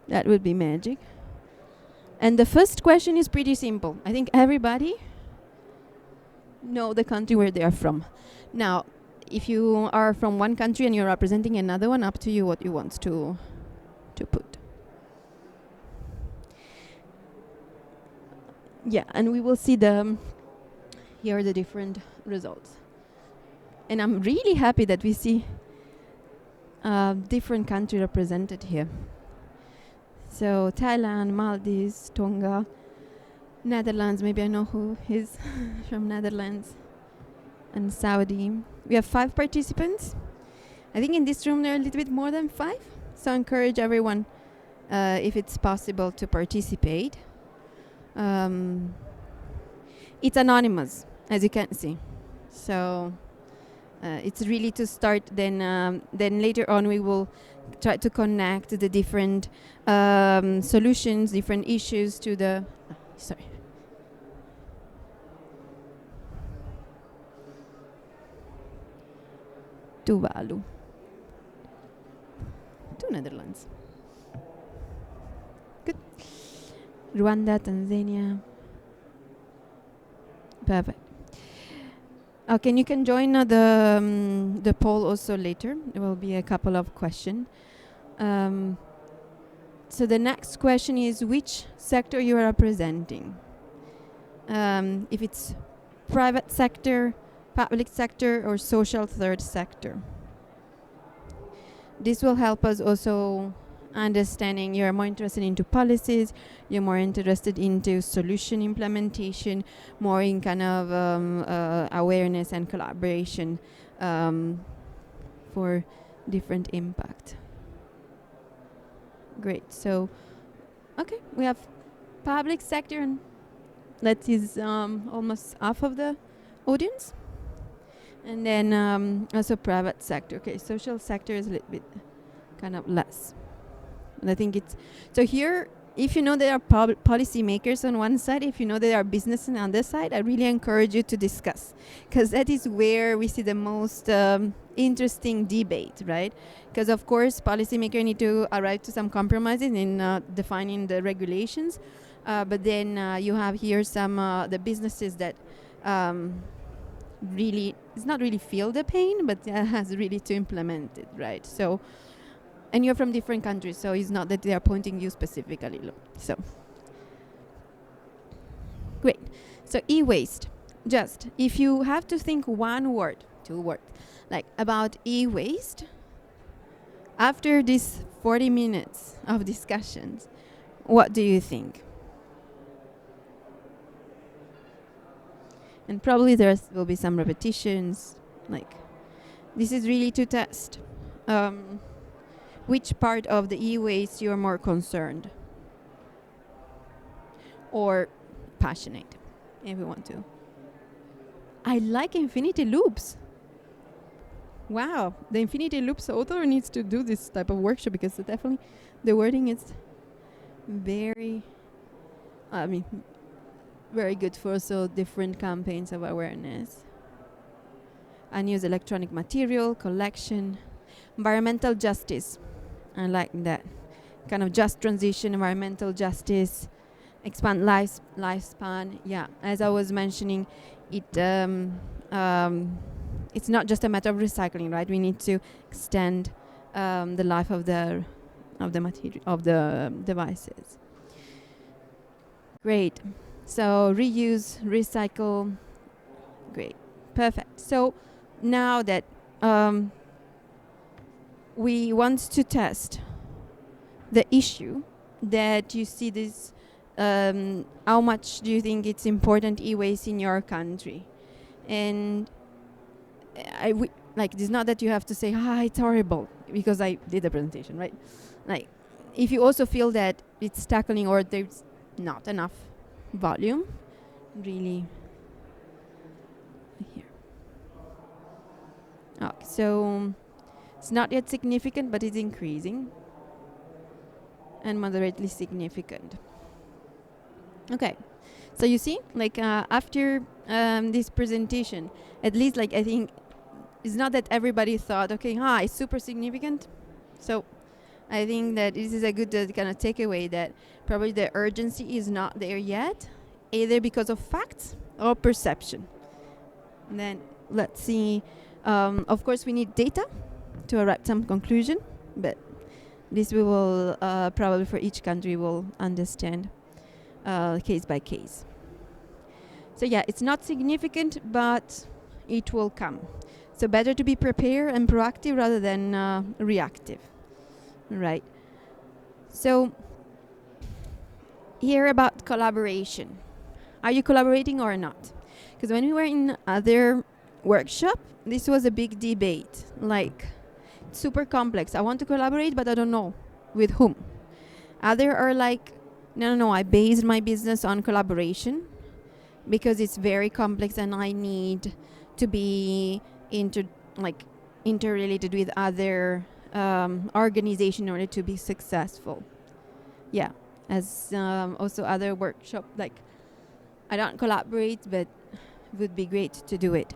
That would be magic. And the first question is pretty simple. I think everybody know the country where they are from. Now, if you are from one country and you're representing another one, up to you what you want to put. Yeah, and we will see here are the different results. And I'm really happy that we see different countries represented here. So Thailand, Maldives, Tonga, Netherlands, maybe I know who is from Netherlands, and Saudi. We have 5 participants. I think in this room there are a little bit more than 5. So I encourage everyone, if it's possible, to participate. It's anonymous, as you can see. So it's really to start. Then later on we will try to connect the different solutions, different issues to the. Sorry. Tuvalu. To Netherlands. Good. Rwanda, Tanzania. Perfect. Okay, and you can join the poll also later. There will be a couple of questions. So the next question is which sector you are representing. If it's private sector, public sector, or social third sector. This will help us also understanding, you're more interested into policies, you're more interested into solution implementation, more in kind of awareness and collaboration for different impact. Great. So, okay, we have public sector, and that is almost half of the audience. And then also private sector. Okay, social sector is a little bit kind of less. And I think it's, so here, if you know there are policy makers on one side, if you know there are business on the other side, I really encourage you to discuss, because that is where we see the most interesting debate, right? Because of course, policymakers need to arrive to some compromises in defining the regulations, but then you have here some the businesses that really, it's not really feel the pain, but has really to implement it, right? So, and you're from different countries, so it's not that they are pointing you specifically. So, great. So e-waste, just if you have to think one word, two words, like about e-waste, after these 40 minutes of discussions, what do you think? And probably there will be some repetitions, like this is really to test which part of the e-waste you're more concerned or passionate, if you want to. I like infinity loops. Wow, the infinity loops author needs to do this type of workshop, because definitely the wording is very, very good for also different campaigns of awareness. Unused electronic material, collection, environmental justice. I like that. Kind of just transition, environmental justice, expand lifespan. Yeah, as I was mentioning, it's not just a matter of recycling, right? We need to extend the life of the material, of the devices. Great. So reuse, recycle. Great. Perfect. So now that we want to test the issue, that you see this, how much do you think it's important e-waste in your country? And it's not that you have to say, it's horrible, because I did a presentation, right? Like, if you also feel that it's tackling or there's not enough volume, really here. Okay, so it's not yet significant, but it's increasing and moderately significant. Okay, so you see, like after this presentation, at least I think it's not that everybody thought, okay, it's super significant. So I think that this is a good kind of takeaway, that probably the urgency is not there yet, either because of facts or perception. And then let's see. Of course, we need data to arrive at some conclusion, but this we will probably for each country will understand case by case. So yeah, it's not significant, but it will come. So better to be prepared and proactive rather than reactive, right? So here about collaboration. Are you collaborating or not? Because when we were in other workshop, this was a big debate. Like, super complex. I want to collaborate, but I don't know with whom. Other are like, no, I based my business on collaboration because it's very complex and I need to be interrelated with other organization in order to be successful. Yeah, as also other workshop, like I don't collaborate, but it would be great to do it.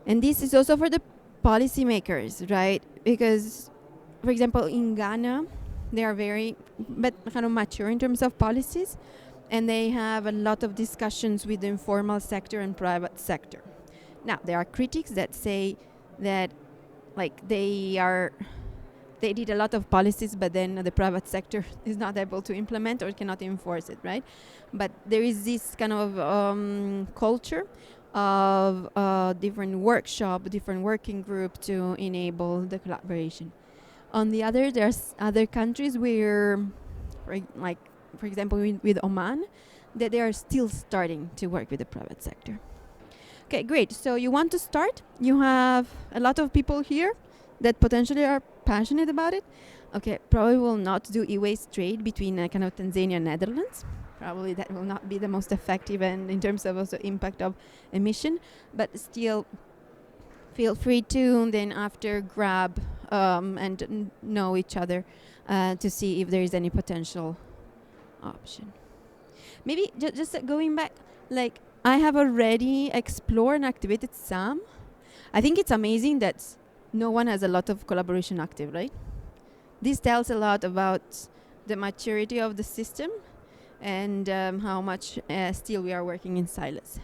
And this is also for the policymakers, right? Because, for example, in Ghana, they are very kind of mature in terms of policies, and they have a lot of discussions with the informal sector and private sector. Now, there are critics that say that they did a lot of policies, but then the private sector is not able to implement or cannot enforce it, right? But there is this kind of culture of different workshop, different working group to enable the collaboration. On the other, there's other countries where, for example, with Oman, that they are still starting to work with the private sector. Okay, great. So you want to start? You have a lot of people here that potentially are passionate about it. Okay, probably will not do e-waste trade between kind of Tanzania and Netherlands. Probably that will not be the most effective, and in terms of also impact of emission. But still, feel free to then after grab and know each other to see if there is any potential option. Maybe just going back, like I have already explored and activated some. I think it's amazing that no one has a lot of collaboration active, right? This tells a lot about the maturity of the system and how much still we are working in silos.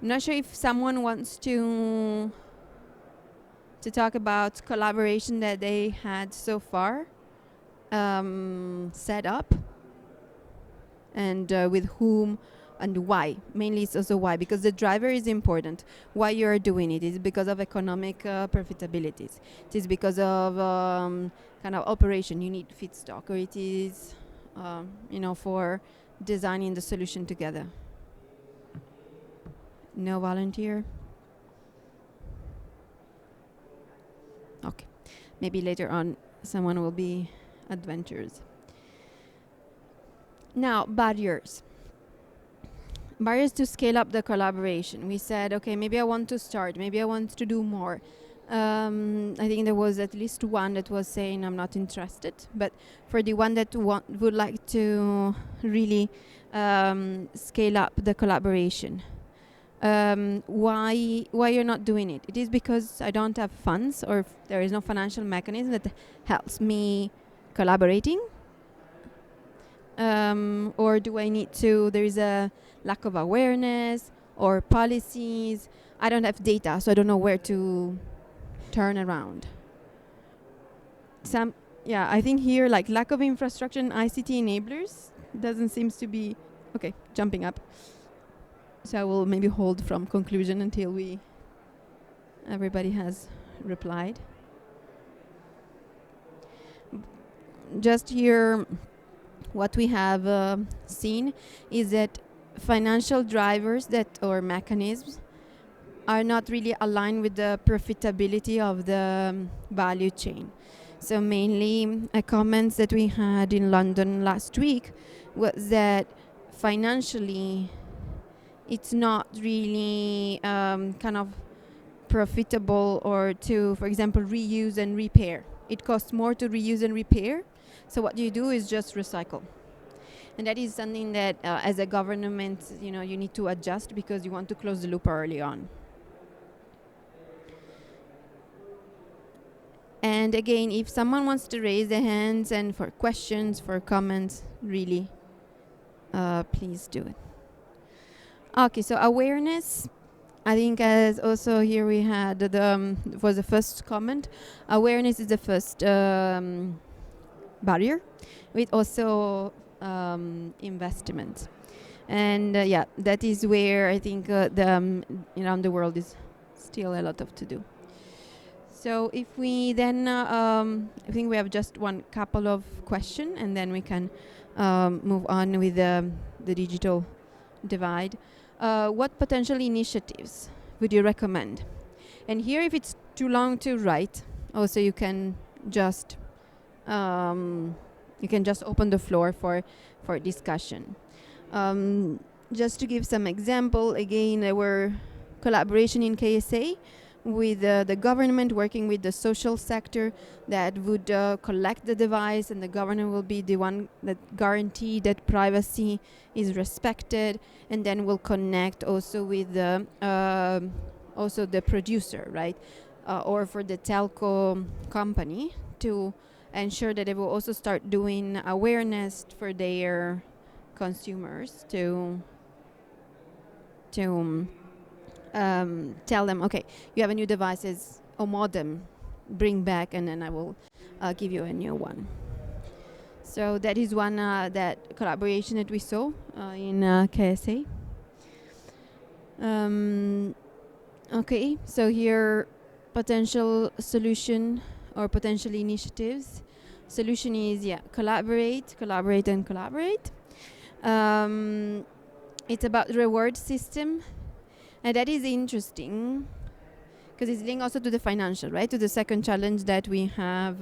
I'm not sure if someone wants to talk about collaboration that they had so far set up, and with whom and why. Mainly it's also why, because the driver is important. Why you are doing it is because of economic profitabilities. It is because of kind of operation. You need feedstock, or it is for designing the solution together. No volunteer? Okay. Maybe later on someone will be adventurous. Now, barriers. Barriers to scale up the collaboration. We said, okay, maybe I want to start, maybe I want to do more. I think there was at least one that was saying I'm not interested, but for the one that would like to really scale up the collaboration, why you're not doing it? It is because I don't have funds, or there is no financial mechanism that helps me collaborating, or do I need to? There is a lack of awareness or policies. I don't have data, so I don't know where to turn around. I think here, like lack of infrastructure and ICT enablers doesn't seem to be okay. Jumping up. So I will maybe hold from conclusion until everybody has replied. Just here, what we have seen is that financial drivers or mechanisms are not really aligned with the profitability of the value chain. So mainly comments that we had in London last week was that financially it's not really kind of profitable or to, for example, reuse and repair. It costs more to reuse and repair. So what you do is just recycle. And that is something that as a government, you need to adjust because you want to close the loop early on. And again, if someone wants to raise their hands and for questions, for comments, really, please do it. Okay, so awareness. I think as also here we had was the first comment. Awareness is the first barrier, with also investment. And that is where I think around the world is still a lot of to do. So if we then, I think we have just one couple of questions, and then we can move on with the digital divide. What potential initiatives would you recommend? And here, if it's too long to write, also you can just open the floor for discussion. Just to give some example, again, there were collaboration in KSA with the government working with the social sector that would collect the device, and the government will be the one that guarantee that privacy is respected, and then will connect also with the also the producer, right, or for the telco company to ensure that they will also start doing awareness for their consumers to tell them, okay, you have a new devices or modem, bring back, and then I will give you a new one. So that is one that collaboration that we saw in KSA. Okay, so here potential solution or potential initiatives. Solution is, collaborate, and collaborate. It's about reward system, and that is interesting because it's linked also to the financial, right? To the second challenge that we have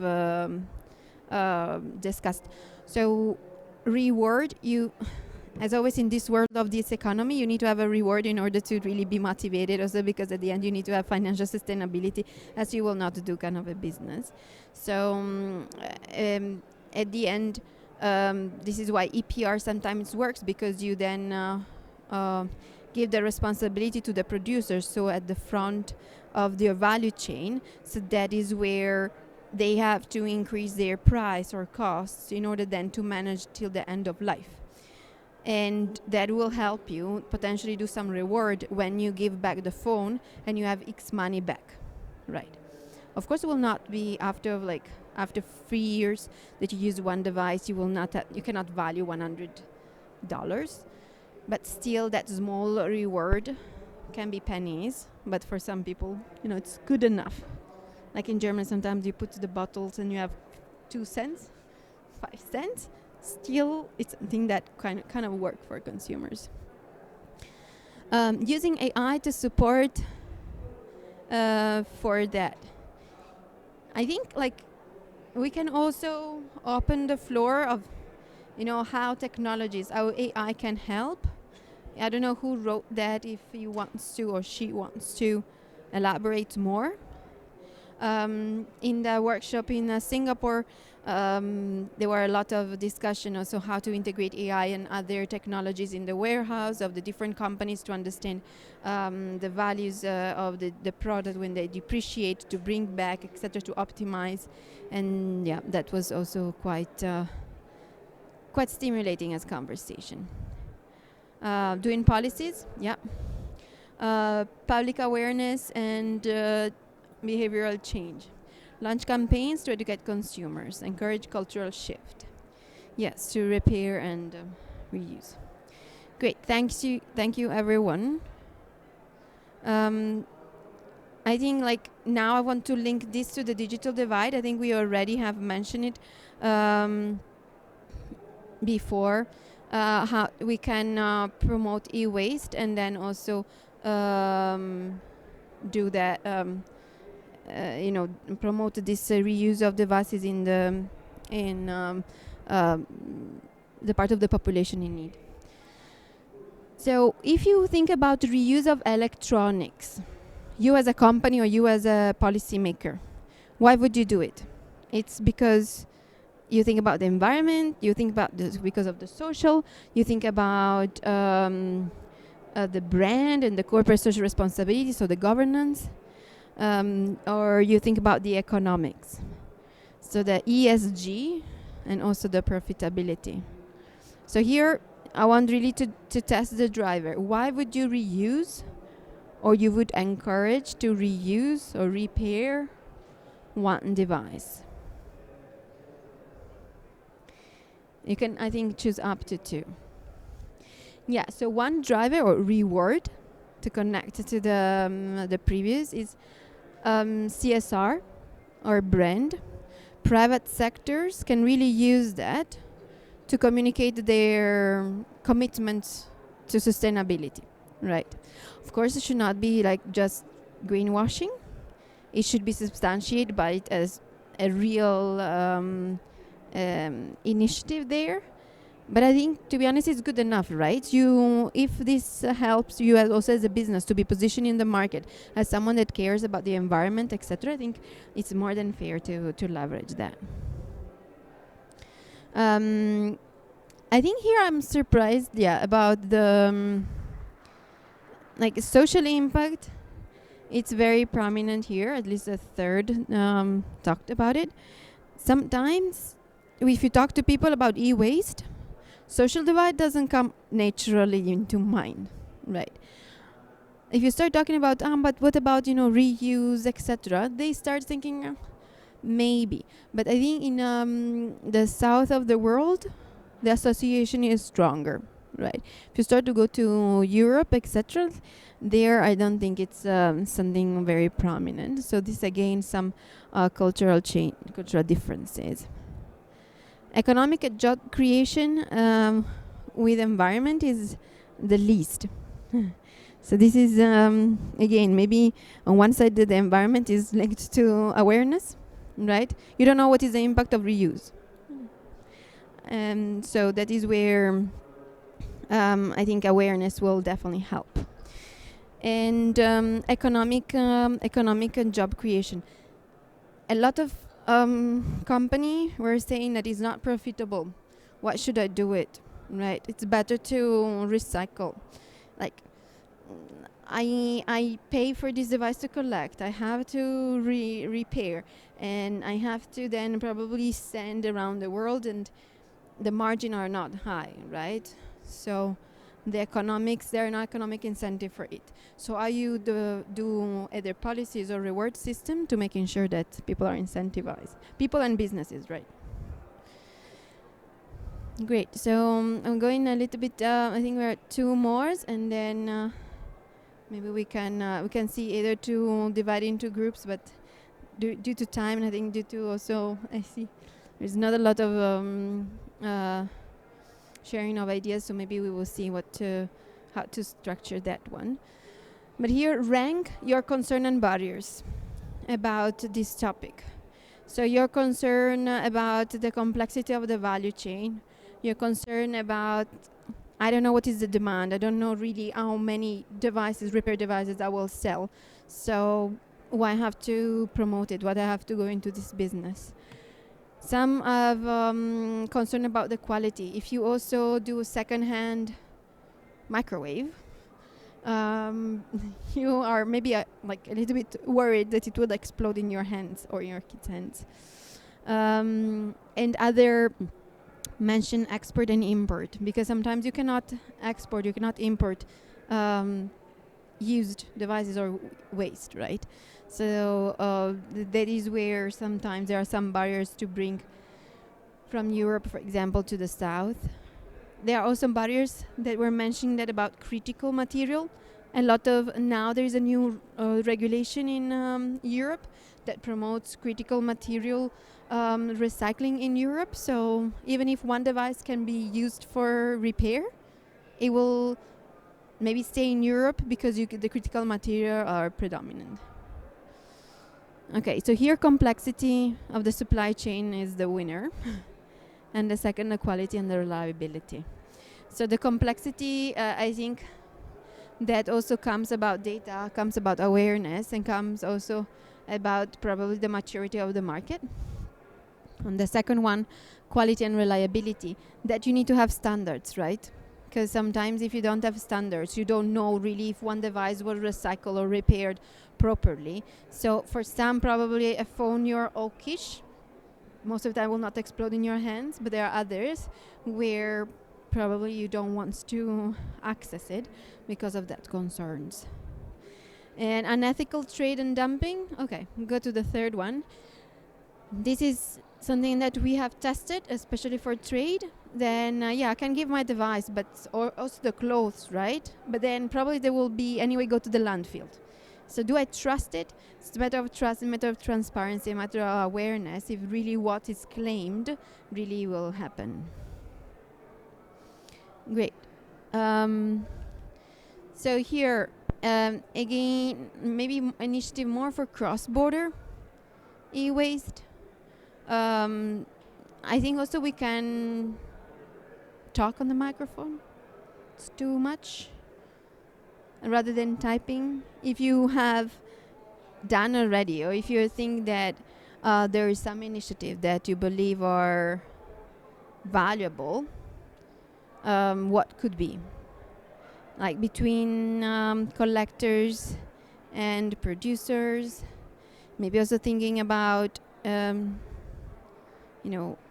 discussed. So reward, as always in this world of this economy, you need to have a reward in order to really be motivated, also because at the end you need to have financial sustainability, as you will not do kind of a business. So at the end, this is why EPR sometimes works, because you then give the responsibility to the producers, so at the front of their value chain. So that is where they have to increase their price or costs in order then to manage till the end of life. And that will help you potentially do some reward when you give back the phone and you have X money back, right? Of course, it will not be after 3 years that you use one device. You cannot value $100, but still that small reward can be pennies. But for some people, it's good enough. Like in Germany, sometimes you put the bottles and you have 2 cents, 5 cents. Still, it's something that kind of work for consumers. Using AI to support for that. I think we can also open the floor of how AI can help. I don't know who wrote that, if he wants to or she wants to elaborate more. In the workshop in Singapore, there were a lot of discussion also how to integrate AI and other technologies in the warehouse of the different companies to understand the values of the product when they depreciate, to bring back, etc., to optimize. And that was also quite stimulating as conversation. Doing policies, public awareness and behavioral change. Launch campaigns to educate consumers. Encourage cultural shift. Yes, to repair and reuse. Great, thank you everyone. I think now I want to link this to the digital divide. I think we already have mentioned it before, how we can promote e-waste and then also do that, promote this reuse of devices in the part of the population in need. So if you think about reuse of electronics, you as a company or you as a policymaker, why would you do it? It's because you think about the environment, you think about this because of the social, you think about the brand and the corporate social responsibility, so the governance, or you think about the economics, so the ESG and also the profitability. So here I want really to test the driver. Why would you reuse, or you would encourage to reuse or repair one device? You can, I think, choose up to 2. Yeah, so one driver or reward to connect to the previous is CSR or brand. Private sectors can really use that to communicate their commitments to sustainability, right? Of course, it should not be just greenwashing. It should be substantiated by it as a real initiative there. But I think, to be honest, it's good enough, right? If this helps you also as a business to be positioned in the market as someone that cares about the environment, etc., I think it's more than fair to leverage that. I think here I'm surprised, about the social impact. It's very prominent here. At least a third talked about it. Sometimes, if you talk to people about e-waste, social divide doesn't come naturally into mind, right? If you start talking about, but what about, reuse, etc., they start thinking, maybe. But I think in the south of the world, the association is stronger, right? If you start to go to Europe, etc., there I don't think it's something very prominent. So this again some cultural differences. Economic and job creation with environment is the least. So this is again maybe on one side the environment is linked to awareness, right? You don't know what is the impact of reuse, and so that is where I think awareness will definitely help. And economic and job creation. A lot of company were saying that it's not profitable. What should I do it? Right? It's better to recycle. Like I pay for this device to collect. I have to repair, and I have to then probably send around the world, and the margin are not high, right? So the economics, there are no economic incentive for it. So are you do either policies or reward system to making sure that people are incentivized, people and businesses, right? Great. So I'm going a little bit. I think we're at two more, and then maybe we can see either to divide into groups, but due to time, and I think due to also I see there's not a lot of sharing of ideas, so maybe we will see how to structure that one. But here, rank your concern and barriers about this topic. So your concern about the complexity of the value chain, your concern about I don't know what is the demand. I don't know really how many devices, repair devices I will sell. So why I have to promote it? Why I have to go into this business? Some have concern about the quality. If you also do second-hand microwave, you are maybe like a little bit worried that it will explode in your hands or in your kid's hands. And other mention export and import, because sometimes you cannot export, you cannot import used devices or waste, right? So that is where sometimes there are some barriers to bring from Europe, for example, to the south. There are also barriers that were mentioned that about critical material. A lot of now there is a new regulation in Europe that promotes critical material recycling in Europe. So even if one device can be used for repair, it will maybe stay in Europe because the critical material are predominant. Okay, so here complexity of the supply chain is the winner. And the second, the quality and the reliability. So the complexity, I think that also comes about data, comes about awareness, and comes also about probably the maturity of the market. And the second one, quality and reliability, that you need to have standards, right? Because sometimes if you don't have standards, you don't know really if one device was recycled or repaired properly. So for some, probably a phone you're oakish, most of the time will not explode in your hands, but there are others where probably you don't want to access it because of that concerns. And unethical trade and dumping. Okay, go to the third one. This is something that we have tested, especially for trade. Then I can give my device, but or also the clothes, right? But then probably they will be anyway go to the landfill. So do I trust it? It's a matter of trust, a matter of transparency, a matter of awareness if really what is claimed really will happen. Great. So here, again, maybe initiative more for cross-border e-waste. I think also we can talk on the microphone. It's too much. Rather than typing, if you have done already, or if you think that there is some initiative that you believe are valuable, what could be? Like between collectors and producers, maybe also thinking about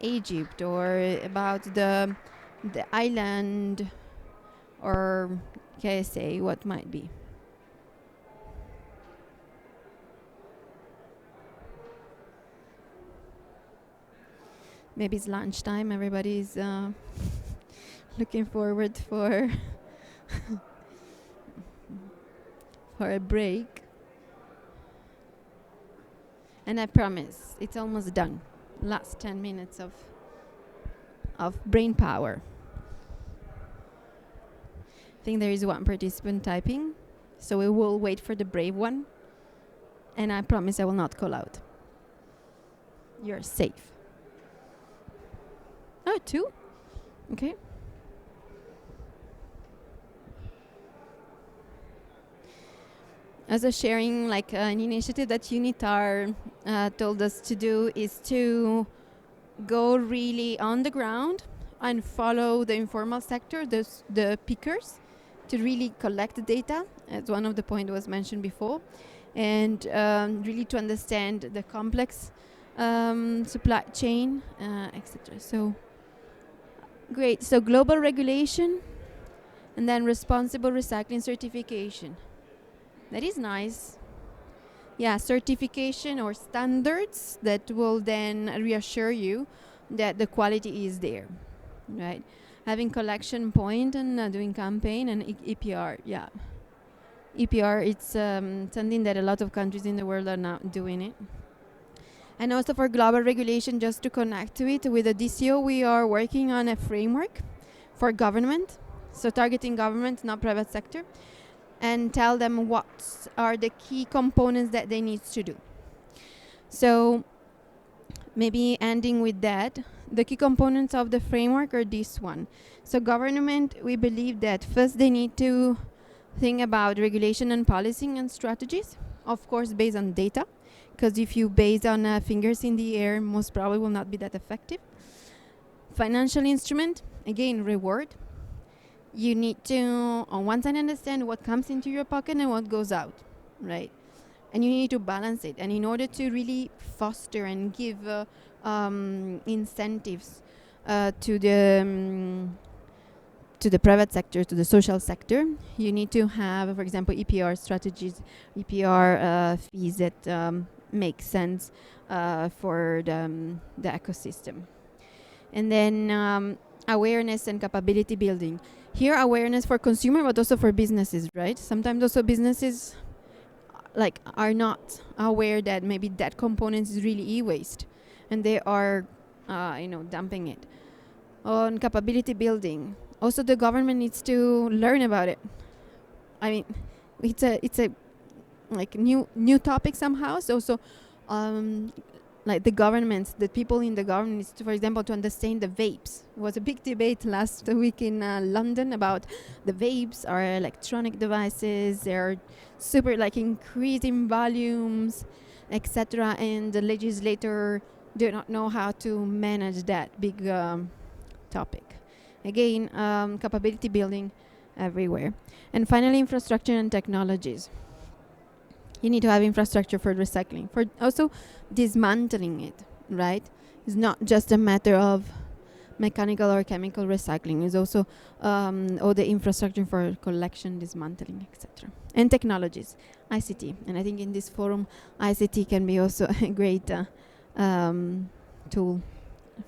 Egypt, or about the island, or KSA, what might be. Maybe it's lunchtime, everybody's looking forward for for a break. And I promise, it's almost done. Last 10 minutes of brain power. I think there is one participant typing, so we will wait for the brave one. And I promise I will not call out. You're safe. Oh, 2? Okay. As a sharing, like an initiative that UNITAR told us to do is to go really on the ground and follow the informal sector, the pickers, to really collect the data, as one of the points was mentioned before, and really to understand the complex supply chain, etc. So, great. So global regulation, and then responsible recycling certification. That is nice. Yeah, certification or standards that will then reassure you that the quality is there, right? Having collection point and doing campaign and EPR, yeah. EPR, it's something that a lot of countries in the world are now doing it. And also for global regulation, just to connect to it, with the DCO, we are working on a framework for government, so targeting government, not private sector, and tell them what are the key components that they need to do. So maybe ending with that, the key components of the framework are this one. So government, we believe that first they need to think about regulation and policing and strategies, of course based on data, because if you base on fingers in the air, most probably will not be that effective. Financial instrument, again, reward. You need to, on one side, understand what comes into your pocket and what goes out, right? And you need to balance it. And in order to really foster and give incentives to the private sector, to the social sector, you need to have, for example, EPR strategies, EPR fees that make sense for the ecosystem. And then awareness and capability building. Here, awareness for consumer, but also for businesses, right? Sometimes also businesses are not aware that maybe that component is really e-waste, and they are, dumping it. On capability building, also the government needs to learn about it. I mean, it's a like new topic somehow. So, like the governments, the people in the government needs to, for example, to understand the vapes. It was a big debate last week in London about the vapes are electronic devices. They're super increasing volumes, etc. And the legislator do not know how to manage that big topic. Again, capability building everywhere. And finally, infrastructure and technologies. You need to have infrastructure for recycling, for also dismantling it, right? It's not just a matter of mechanical or chemical recycling. It's also all the infrastructure for collection, dismantling, etc. And technologies, ICT. And I think in this forum, ICT can be also a great tool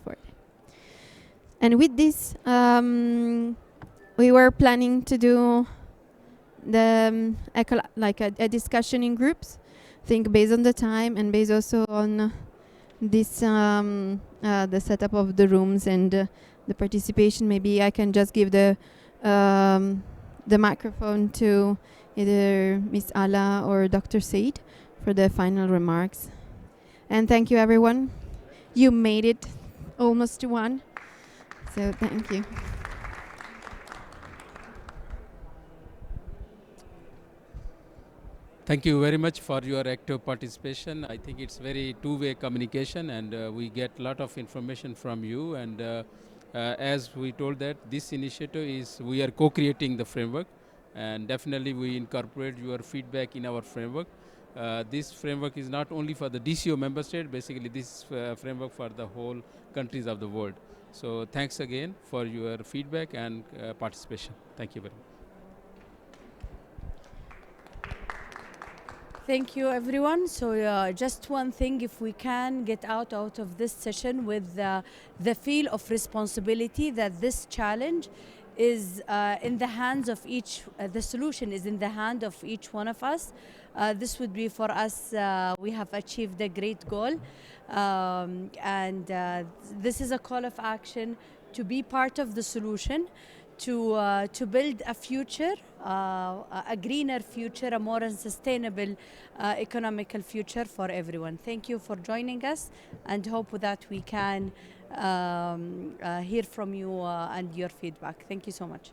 for it. And with this, we were planning to do the a discussion in groups. Think based on the time and based also on this the setup of the rooms and the participation. Maybe I can just give the microphone to either Miss Ala or Dr. Said for the final remarks. And thank you, everyone. You made it almost to one. So thank you. Thank you very much for your active participation. I think it's very two-way communication, and we get a lot of information from you. And as we told that this initiative is, we are co-creating the framework, and definitely we incorporate your feedback in our framework. This framework is not only for the DCO member state, basically this framework for the whole countries of the world. So thanks again for your feedback and participation. Thank you very much. Thank you, everyone. So just one thing, if we can get out of this session with the feel of responsibility that this challenge is in the hands of each, the solution is in the hand of each one of us. This would be for us, we have achieved a great goal. And this is a call of action to be part of the solution, to build a future, a greener future, a more sustainable economical future for everyone. Thank you for joining us, and hope that we can hear from you and your feedback. Thank you so much.